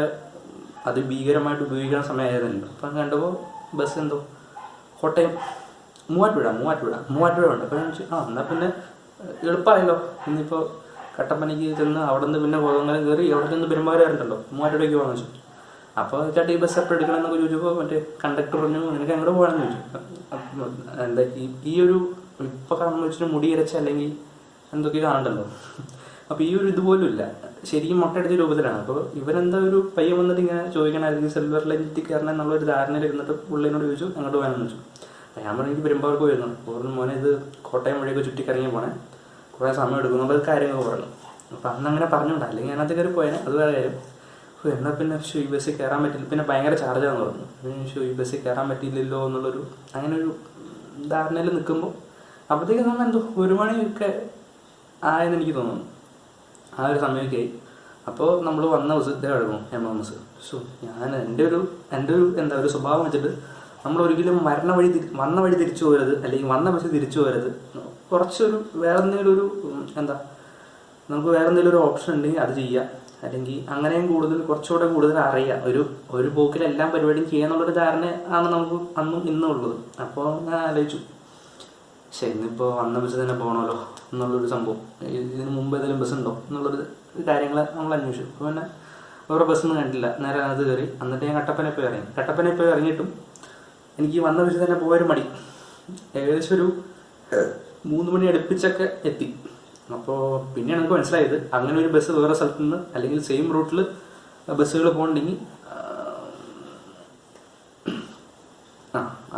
അത് ഭീകരമായിട്ട് ഉപയോഗിക്കുന്ന സമയമായതല്ലോ. അപ്പം കണ്ടപ്പോൾ ബസ് എന്തോ കോട്ടയം മൂവാറ്റുപുഴ ഉണ്ട്. അപ്പോൾ ഞാൻ ചോദിച്ചു, എന്നാൽ പിന്നെ എളുപ്പമായല്ലോ, ഇന്നിപ്പോൾ കട്ടപ്പനയ്ക്ക് ചെന്ന് അവിടെ നിന്ന് പിന്നെ കോതമംഗലം കയറി അവിടെ നിന്ന് പെരുമ്പാവൂരുണ്ടല്ലോ, മൂവാറ്റുപുഴയ്ക്ക് പോകാമെന്ന് വെച്ചു. അപ്പോൾ ചേട്ടാ ഈ ബസ് എപ്പോൾ എടുക്കണമെന്നൊക്കെ ചോദിച്ചപ്പോൾ മറ്റേ കണ്ടക്ടർ പറഞ്ഞു, നിനക്ക് അങ്ങോട്ട് പോകണമെന്ന് ചോദിച്ചു. എന്താ ഈ ഒരു ഇപ്പോൾ കാണുന്ന വെച്ചിട്ട് മുടി ഇരച്ച അല്ലെങ്കിൽ എന്തൊക്കെ കാണണ്ടല്ലോ. അപ്പോൾ ഈ ഒരു ഇതുപോലും ഇല്ല, ശരിക്കും മുട്ടയടിച്ച രൂപത്തിലാണ്. അപ്പോൾ ഇവരെന്താ ഒരു പയ്യൻ വന്നിട്ട് ഇങ്ങനെ ചോദിക്കണമായിരിക്കും സിൽവർ ലൈനിൽ കയറണം എന്നുള്ളൊരു ധാരണയിൽ ഇരുന്നിട്ട് പുള്ളിനോട് ചോദിച്ചു അങ്ങോട്ട് പോകാനെന്ന് വെച്ചു. അപ്പോൾ ഞാൻ പറഞ്ഞു എനിക്ക് പെരുമ്പാവൂർക്ക് പോയിരുന്നു. പറഞ്ഞു മോനെ ഇത് കോട്ടയം വഴിയൊക്കെ ചുറ്റിക്കറങ്ങി പോണേ, കുറേ സമയം എടുക്കുന്നുള്ള കാര്യങ്ങളൊക്കെ പറഞ്ഞു. അപ്പോൾ അന്നങ്ങനെ പറഞ്ഞുകൊണ്ട്, അല്ലെങ്കിൽ ഞാനത് കയറി പോയാൽ അത് വേറെ കാര്യം. എന്നാൽ പിന്നെ ഈ ബസ്സിൽ കയറാൻ പറ്റില്ല, പിന്നെ ഭയങ്കര ചാർജാണെന്ന് പറഞ്ഞു. ഈ ബസ്സിൽ കയറാൻ പറ്റിയില്ലല്ലോ എന്നുള്ളൊരു അങ്ങനെ ഒരു ധാരണയിൽ നിൽക്കുമ്പോൾ അപ്പോഴത്തേക്ക് നമ്മൾ എന്തോ 1 മണിയൊക്കെ ആയെന്ന് എനിക്ക് തോന്നുന്നു. ആ ഒരു സമയമൊക്കെ ആയി. അപ്പോൾ നമ്മൾ വന്ന ബസ് കിടക്കും MMS. ഞാൻ എൻ്റെ ഒരു എന്താ ഒരു സ്വഭാവം വെച്ചിട്ട് നമ്മളൊരിക്കലും വന്ന വഴി തിരിച്ചു പോകരുത്, അല്ലെങ്കിൽ വന്ന ബസ് തിരിച്ചു പോകരുത്. കുറച്ചൊരു വേറെ എന്തെങ്കിലും ഒരു നമുക്ക് വേറെ എന്തെങ്കിലും ഒരു ഓപ്ഷൻ ഉണ്ടെങ്കിൽ അത് ചെയ്യുക, അല്ലെങ്കിൽ അങ്ങനെയും കുറച്ചുകൂടെ കൂടുതൽ അറിയുക. ഒരു പോക്കിൽ എല്ലാം പരിപാടിയും ചെയ്യാന്നുള്ളൊരു ധാരണ ആണ് നമുക്ക് അന്നും ഇന്നും ഉള്ളത്. അപ്പോൾ ഞാൻ ആലോചിച്ചു, ശരി ഇന്നിപ്പോൾ വന്ന ബസ് തന്നെ പോകണമല്ലോ എന്നുള്ളൊരു സംഭവം, ഇതിന് മുമ്പ് ഏതെങ്കിലും ബസ് ഉണ്ടോ എന്നുള്ളൊരു കാര്യങ്ങൾ നമ്മൾ അന്വേഷിച്ചു. അപ്പോൾ പിന്നെ വേറെ ബസ്സൊന്നും കണ്ടില്ല, നേരെ അത് കയറി. എന്നിട്ട് ഞാൻ കട്ടപ്പനയിൽ പോയി ഇറങ്ങിയിട്ടും എനിക്ക് വന്ന ബസ് തന്നെ പോയൊരു മടി. ഏകദേശം ഒരു 3 മണി അടുപ്പിച്ചൊക്കെ എത്തി. അപ്പോൾ പിന്നെയാണ് നമുക്ക് മനസ്സിലായത് അങ്ങനെ ഒരു ബസ് വേറെ സ്ഥലത്തു നിന്ന് അല്ലെങ്കിൽ സെയിം റൂട്ടിൽ ബസ്സുകൾ പോകണമെങ്കിൽ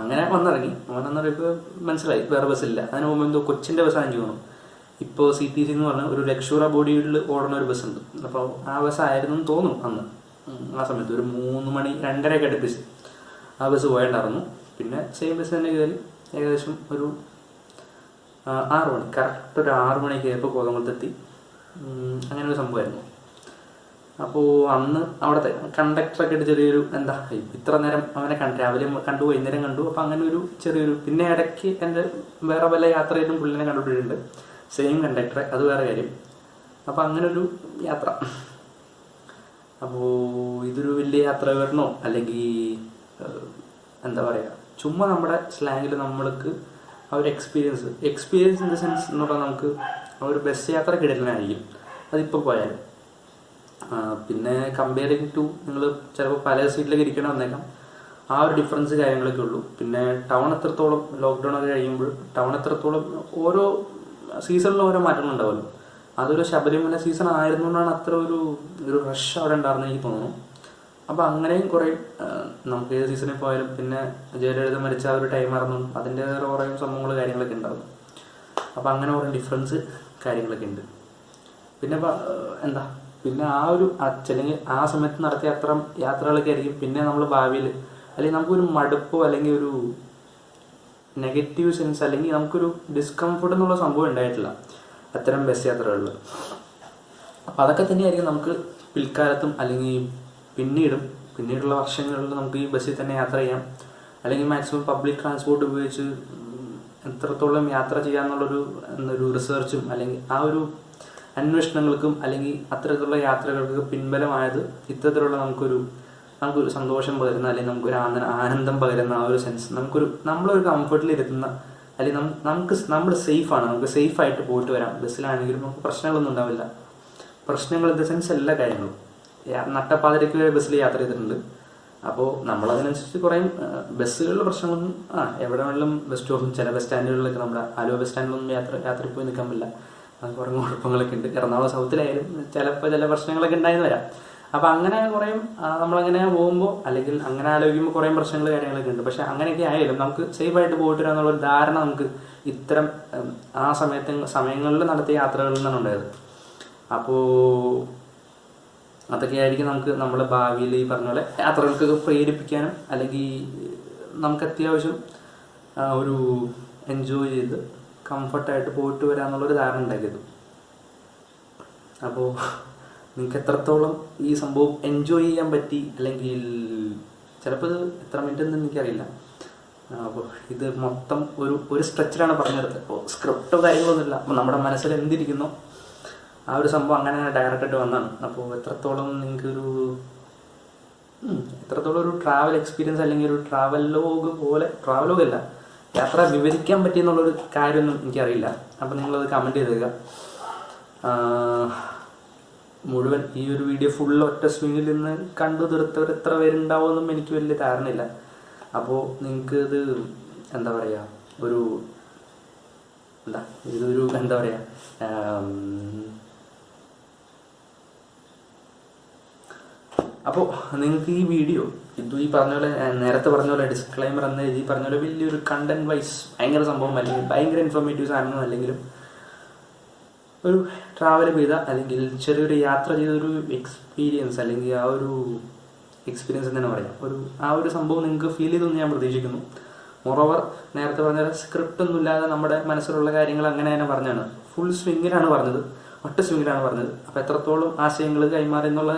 അങ്ങനെ വന്നിറങ്ങിയപ്പോൾ മനസ്സിലായി വേറെ ബസ്സില്ല. അതിന് മുമ്പ് എന്തോ കൊച്ചിൻ്റെ ബസ്സാണ് എനിക്ക് തോന്നുന്നു. ഇപ്പോൾ CTC എന്ന് പറഞ്ഞ ഒരു ലക്ഷൂറ ബോഡിയിൽ ഓടുന്ന ഒരു ബസ്സുണ്ട്. അപ്പോൾ ആ ബസ്സായിരുന്നു എന്ന് തോന്നുന്നു അന്ന്. ആ സമയത്ത് ഒരു 3 മണി 2:30 അടുപ്പിച്ച് ആ ബസ് പോയിട്ടുണ്ടായിരുന്നു. പിന്നെ സെയിം ബസ് തന്നെ കയറി ഏകദേശം ഒരു 6 മണി, കറക്റ്റ് ഒരു 6 മണിക്ക് ആയപ്പോൾ കോതമംഗലത്തെത്തി. അങ്ങനെ ഒരു സംഭവമായിരുന്നു. അപ്പോൾ അന്ന് അവിടുത്തെ കണ്ടക്ടറൊക്കെ ആയിട്ട് ചെറിയൊരു എന്താ ഇത്ര നേരം അവനെ രാവിലെ കണ്ടു വൈകുന്നേരം കണ്ടു. അപ്പോൾ അങ്ങനെ ഒരു ചെറിയൊരു, പിന്നെ ഇടയ്ക്ക് എൻ്റെ വേറെ വല്ല യാത്രയിലും പുള്ളിനെ കണ്ടുപിടിച്ചിട്ടുണ്ട്, സെയിം കണ്ടക്ടറെ, അത് വേറെ കാര്യം. അപ്പോൾ അങ്ങനെ ഒരു യാത്ര. അപ്പോൾ ഇതൊരു വലിയ യാത്ര വരണോ അല്ലെങ്കിൽ എന്താ പറയുക, ചുമ്മാ നമ്മുടെ സ്ലാങ്ങിൽ നമ്മൾക്ക് ആ ഒരു എക്സ്പീരിയൻസ് ഇൻ ദ സെൻസ് എന്ന് പറഞ്ഞാൽ നമുക്ക് ആ ഒരു ബസ് യാത്ര കിടലായിരിക്കും അതിപ്പോൾ പോയാലും. പിന്നെ കമ്പയറിങ് ടു നിങ്ങൾ ചിലപ്പോൾ പല സീറ്റിലേക്ക് ഇരിക്കണം വന്നേക്കാം, ആ ഒരു ഡിഫറൻസ് കാര്യങ്ങളൊക്കെ ഉള്ളൂ. പിന്നെ ടൗൺ എത്രത്തോളം ലോക്ക്ഡൗൺ ഒക്കെ കഴിയുമ്പോൾ ടൗൺ എത്രത്തോളം ഓരോ സീസണിലും ഓരോ മാറ്റങ്ങൾ ഉണ്ടാവുമല്ലോ. അതൊരു ശബരിമല സീസൺ ആയിരുന്നുകൊണ്ടാണ് അത്ര ഒരു റഷ് അവിടെ ഉണ്ടായിരുന്നത് എനിക്ക് തോന്നുന്നു. അപ്പോൾ അങ്ങനെയും കുറേ നമുക്ക് ഏത് സീസണിൽ പോയാലും, പിന്നെ ജയലളിത മരിച്ച ആ ഒരു ടൈം ആയിരുന്നു, അതിൻ്റെ കുറേ സംഭവങ്ങൾ കാര്യങ്ങളൊക്കെ ഉണ്ടാകും. അപ്പോൾ അങ്ങനെ കുറേ ഡിഫറൻസ് കാര്യങ്ങളൊക്കെ ഉണ്ട്. പിന്നെ എന്താ പിന്നെ ആ ഒരു അല്ലെങ്കിൽ ആ സമയത്ത് നടത്തിയ അത്തരം യാത്രകളൊക്കെ ആയിരിക്കും പിന്നെ നമ്മൾ ഭാവിയിൽ അല്ലെങ്കിൽ നമുക്കൊരു മടുപ്പോ അല്ലെങ്കിൽ ഒരു നെഗറ്റീവ് സെൻസ് അല്ലെങ്കിൽ നമുക്കൊരു ഡിസ്കംഫർട്ട് എന്നുള്ള സംഭവം ഉണ്ടായിട്ടില്ല അത്തരം ബസ് യാത്രകളിൽ. അപ്പം അതൊക്കെ തന്നെയായിരിക്കും നമുക്ക് പിൽക്കാലത്തും അല്ലെങ്കിൽ പിന്നീടുള്ള വർഷങ്ങളിൽ നമുക്ക് ഈ ബസ്സിൽ തന്നെ യാത്ര ചെയ്യാം, അല്ലെങ്കിൽ മാക്സിമം പബ്ലിക് ട്രാൻസ്പോർട്ട് ഉപയോഗിച്ച് എത്രത്തോളം യാത്ര ചെയ്യാന്നുള്ളൊരു റിസർച്ചും അല്ലെങ്കിൽ ആ ഒരു അന്വേഷണങ്ങൾക്കും അല്ലെങ്കിൽ അത്തരത്തിലുള്ള യാത്രകൾക്ക് പിൻബലമായത് ഇത്തരത്തിലുള്ള നമുക്കൊരു സന്തോഷം പകരുന്ന അല്ലെങ്കിൽ നമുക്കൊരു ആനന്ദം പകരുന്ന ആ ഒരു സെൻസ് നമ്മളൊരു കംഫർട്ടിൽ ഇരുത്തുന്ന അല്ലെങ്കിൽ നമ്മൾ സേഫാണ്, നമുക്ക് സേഫായിട്ട് പോയിട്ട് വരാം. ബസ്സിലാണെങ്കിലും നമുക്ക് പ്രശ്നങ്ങളൊന്നും ഉണ്ടാവില്ല. പ്രശ്നങ്ങൾ ഇൻ ദ സെൻസ് എല്ലാ കാര്യങ്ങളും നട്ടപ്പാതിരയ്ക്ക് ബസ്സിൽ യാത്ര ചെയ്തിട്ടുണ്ട്. അപ്പോൾ നമ്മളതിനനുസരിച്ച് കുറേ ബസ്സുകളിലെ പ്രശ്നങ്ങളൊന്നും എവിടെ വേണമെങ്കിലും ബസ് സ്റ്റോപ്പും ചില ബസ് സ്റ്റാൻഡുകളിലൊക്കെ നമ്മുടെ ആലുവ ബസ് സ്റ്റാൻഡിലൊന്നും യാത്രയിൽ പോയി നിൽക്കാൻ പറ്റില്ല. അത് കുറേ കുഴപ്പങ്ങളൊക്കെ ഉണ്ട്. എറണാകുളം സൗത്തിലായാലും ചിലപ്പോൾ ചില പ്രശ്നങ്ങളൊക്കെ ഉണ്ടായെന്ന് വരാം. അപ്പോൾ അങ്ങനെ കുറേ നമ്മളങ്ങനെ പോകുമ്പോൾ അല്ലെങ്കിൽ അങ്ങനെ ആലോചിക്കുമ്പോൾ കുറേ പ്രശ്നങ്ങൾ കാര്യങ്ങളൊക്കെ ഉണ്ട്. പക്ഷെ അങ്ങനെയൊക്കെ ആയാലും നമുക്ക് സേഫായിട്ട് പോയിട്ട് വരാമെന്നുള്ളൊരു ധാരണ നമുക്ക് ഇത്തരം ആ സമയങ്ങളിൽ നടത്തിയ യാത്രകളിൽ നിന്നാണ് ഉണ്ടായത്. അപ്പോൾ അതൊക്കെ ആയിരിക്കും നമുക്ക് നമ്മുടെ ഭാവിയിൽ ഈ പറഞ്ഞ പോലെ യാത്രകൾക്കൊക്കെ പ്രേരിപ്പിക്കാനും അല്ലെങ്കിൽ നമുക്ക് അത്യാവശ്യം ഒരു എൻജോയ് ചെയ്ത് കംഫർട്ടായിട്ട് പോയിട്ട് വരാമെന്നുള്ളൊരു ധാരണ ഉണ്ടാക്കിയത്. അപ്പോൾ നിങ്ങൾക്ക് എത്രത്തോളം ഈ സംഭവം എൻജോയ് ചെയ്യാൻ പറ്റി, അല്ലെങ്കിൽ ചിലപ്പോൾ ഇത് എത്ര മിനിറ്റ് എന്ന് എനിക്കറിയില്ല. അപ്പോൾ ഇത് മൊത്തം ഒരു സ്ട്രെച്ചിലാണ് പറഞ്ഞെടുത്തത്. അപ്പോൾ സ്ക്രിപ്റ്റോ കാര്യങ്ങളൊന്നുമില്ല. അപ്പോൾ നമ്മുടെ മനസ്സിൽ എന്തിരിക്കുന്നോ ആ ഒരു സംഭവം അങ്ങനെ ഡയറക്റ്റായിട്ട് വന്നതാണ്. അപ്പോൾ എത്രത്തോളം ഒരു ട്രാവൽ എക്സ്പീരിയൻസ് അല്ലെങ്കിൽ ഒരു ട്രാവലോഗല്ല യാത്ര വിവരിക്കാൻ പറ്റിയെന്നുള്ളൊരു കാര്യമൊന്നും എനിക്കറിയില്ല. അപ്പോൾ നിങ്ങളത് കമൻറ്റ് ചെയ്തേക്കുക. മുഴുവൻ ഈ ഒരു വീഡിയോ ഫുൾ ഒറ്റ സ്വിങ്ങിൽ നിന്ന് കണ്ടു തീർത്തവർ എത്ര പേരുണ്ടാവുമെന്നും എനിക്ക് വലിയ ധാരണയില്ല. അപ്പോൾ നിങ്ങൾക്ക് ഇത് അപ്പോൾ നിങ്ങൾക്ക് ഈ വീഡിയോ ഈ പറഞ്ഞ പോലെ നേരത്തെ പറഞ്ഞ പോലെ ഡിസ്ക്ലൈമർ എന്ന് ഈ പറഞ്ഞ പോലെ വലിയൊരു കണ്ടന്റ് വൈസ് ഭയങ്കര സംഭവം അല്ലെങ്കിൽ ഭയങ്കര ഇൻഫോർമേറ്റീവ് സാധനം അല്ലെങ്കിൽ ഒരു ട്രാവൽ ചെയ്ത അല്ലെങ്കിൽ ചെറിയൊരു യാത്ര ചെയ്തൊരു എക്സ്പീരിയൻസ് അല്ലെങ്കിൽ ആ ഒരു എക്സ്പീരിയൻസ് എന്ന് തന്നെ പറയാം. ആ ഒരു സംഭവം നിങ്ങൾക്ക് ഫീൽ ചെയ്തെന്ന് ഞാൻ പ്രതീക്ഷിക്കുന്നു. മോറോവർ നേരത്തെ പറഞ്ഞ സ്ക്രിപ്റ്റ് ഒന്നും ഇല്ലാതെ നമ്മുടെ മനസ്സിലുള്ള കാര്യങ്ങൾ അങ്ങനെ തന്നെ പറഞ്ഞാണ്. ഫുൾ സ്വിങ്ങിലാണ് പറഞ്ഞത്, ഒറ്റ സ്വിങ്ങിലാണ് പറഞ്ഞത്. അപ്പോൾ എത്രത്തോളം ആശയങ്ങൾ കൈമാറി എന്നുള്ള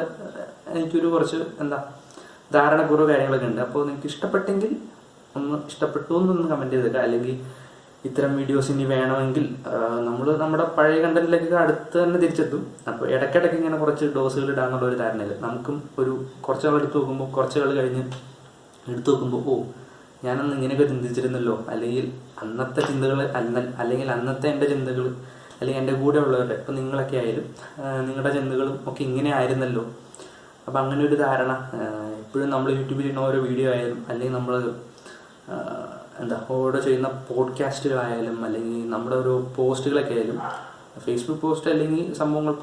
എനിക്കൊരു കുറച്ച് ധാരണക്കുറവ് കാര്യങ്ങളൊക്കെ ഉണ്ട്. അപ്പോൾ നിങ്ങൾക്ക് ഇഷ്ടപ്പെട്ടെങ്കിൽ ഇഷ്ടപ്പെട്ടു എന്നൊന്ന് കമൻറ്റ് ചെയ്തേക്കാം. അല്ലെങ്കിൽ ഇത്തരം വീഡിയോസ് ഇനി വേണമെങ്കിൽ നമ്മൾ നമ്മുടെ പഴയ കണ്ടന്റിലേക്ക് അടുത്ത് തന്നെ തിരിച്ചെത്തും. അപ്പോൾ ഇടയ്ക്കിടയ്ക്ക് ഇങ്ങനെ കുറച്ച് ഡോസുകൾ ഇടാന്നുള്ള ഒരു ധാരണയില്ല. നമുക്കും ഒരു കുറച്ച് നാൾ കഴിഞ്ഞ് എടുത്തു നോക്കുമ്പോൾ ഞാനന്ന് ഇങ്ങനെയൊക്കെ ചിന്തിച്ചിരുന്നല്ലോ, അല്ലെങ്കിൽ അന്നത്തെ ചിന്തകൾ അല്ലെങ്കിൽ അന്നത്തെ എൻ്റെ ചിന്തകൾ അല്ലെങ്കിൽ എൻ്റെ കൂടെ ഉള്ളവരുടെ ഇപ്പോൾ നിങ്ങളൊക്കെ ആയാലും നിങ്ങളുടെ ചിന്തകളും ഒക്കെ ഇങ്ങനെ ആയിരുന്നല്ലോ. അപ്പം അങ്ങനെ ഒരു ധാരണ എപ്പോഴും നമ്മൾ യൂട്യൂബിൽ ഇടുന്ന ഓരോ വീഡിയോ ആയാലും അല്ലെങ്കിൽ നമ്മൾ ഓരോ ചെയ്യുന്ന പോഡ്കാസ്റ്റുകളായാലും അല്ലെങ്കിൽ നമ്മുടെ ഒരു പോസ്റ്റുകളൊക്കെ ആയാലും ഫേസ്ബുക്ക് പോസ്റ്റ് അല്ലെങ്കിൽ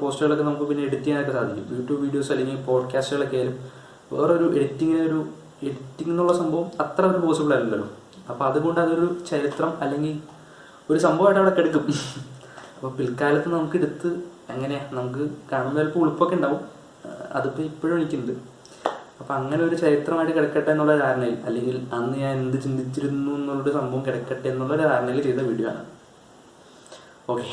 പോസ്റ്റുകളൊക്കെ നമുക്ക് പിന്നെ എഡിറ്റ് ചെയ്യാനൊക്കെ സാധിക്കും. യൂട്യൂബ് വീഡിയോസ് അല്ലെങ്കിൽ പോഡ്കാസ്റ്റുകളൊക്കെ ആയാലും വേറൊരു എഡിറ്റിംഗ് എന്നുള്ള സംഭവം അത്ര ഒരു പോസിബിൾ അല്ലല്ലോ. അപ്പോൾ അതുകൊണ്ട് അതൊരു ചരിത്രം അല്ലെങ്കിൽ ഒരു സംഭവമായിട്ട് അവിടെ കിടക്കും. അപ്പോൾ പിൽക്കാലത്ത് നമുക്ക് എടുത്ത് നമുക്ക് കാണുമ്പോൾ ചിലപ്പോൾ ഉളുപ്പൊക്കെ ഉണ്ടാവും. അതിപ്പോൾ ഇപ്പോഴും എനിക്കുണ്ട്. അപ്പം അങ്ങനെ ഒരു ചരിത്രമായിട്ട് കിടക്കട്ടെ എന്നുള്ള ധാരണയിൽ അല്ലെങ്കിൽ അന്ന് ഞാൻ എന്ത് ചിന്തിച്ചിരുന്നു എന്നുള്ളൊരു സംഭവം കിടക്കട്ടെ എന്നുള്ള ധാരണയിൽ ചെയ്ത വീഡിയോ ആണ്. ഓക്കെ.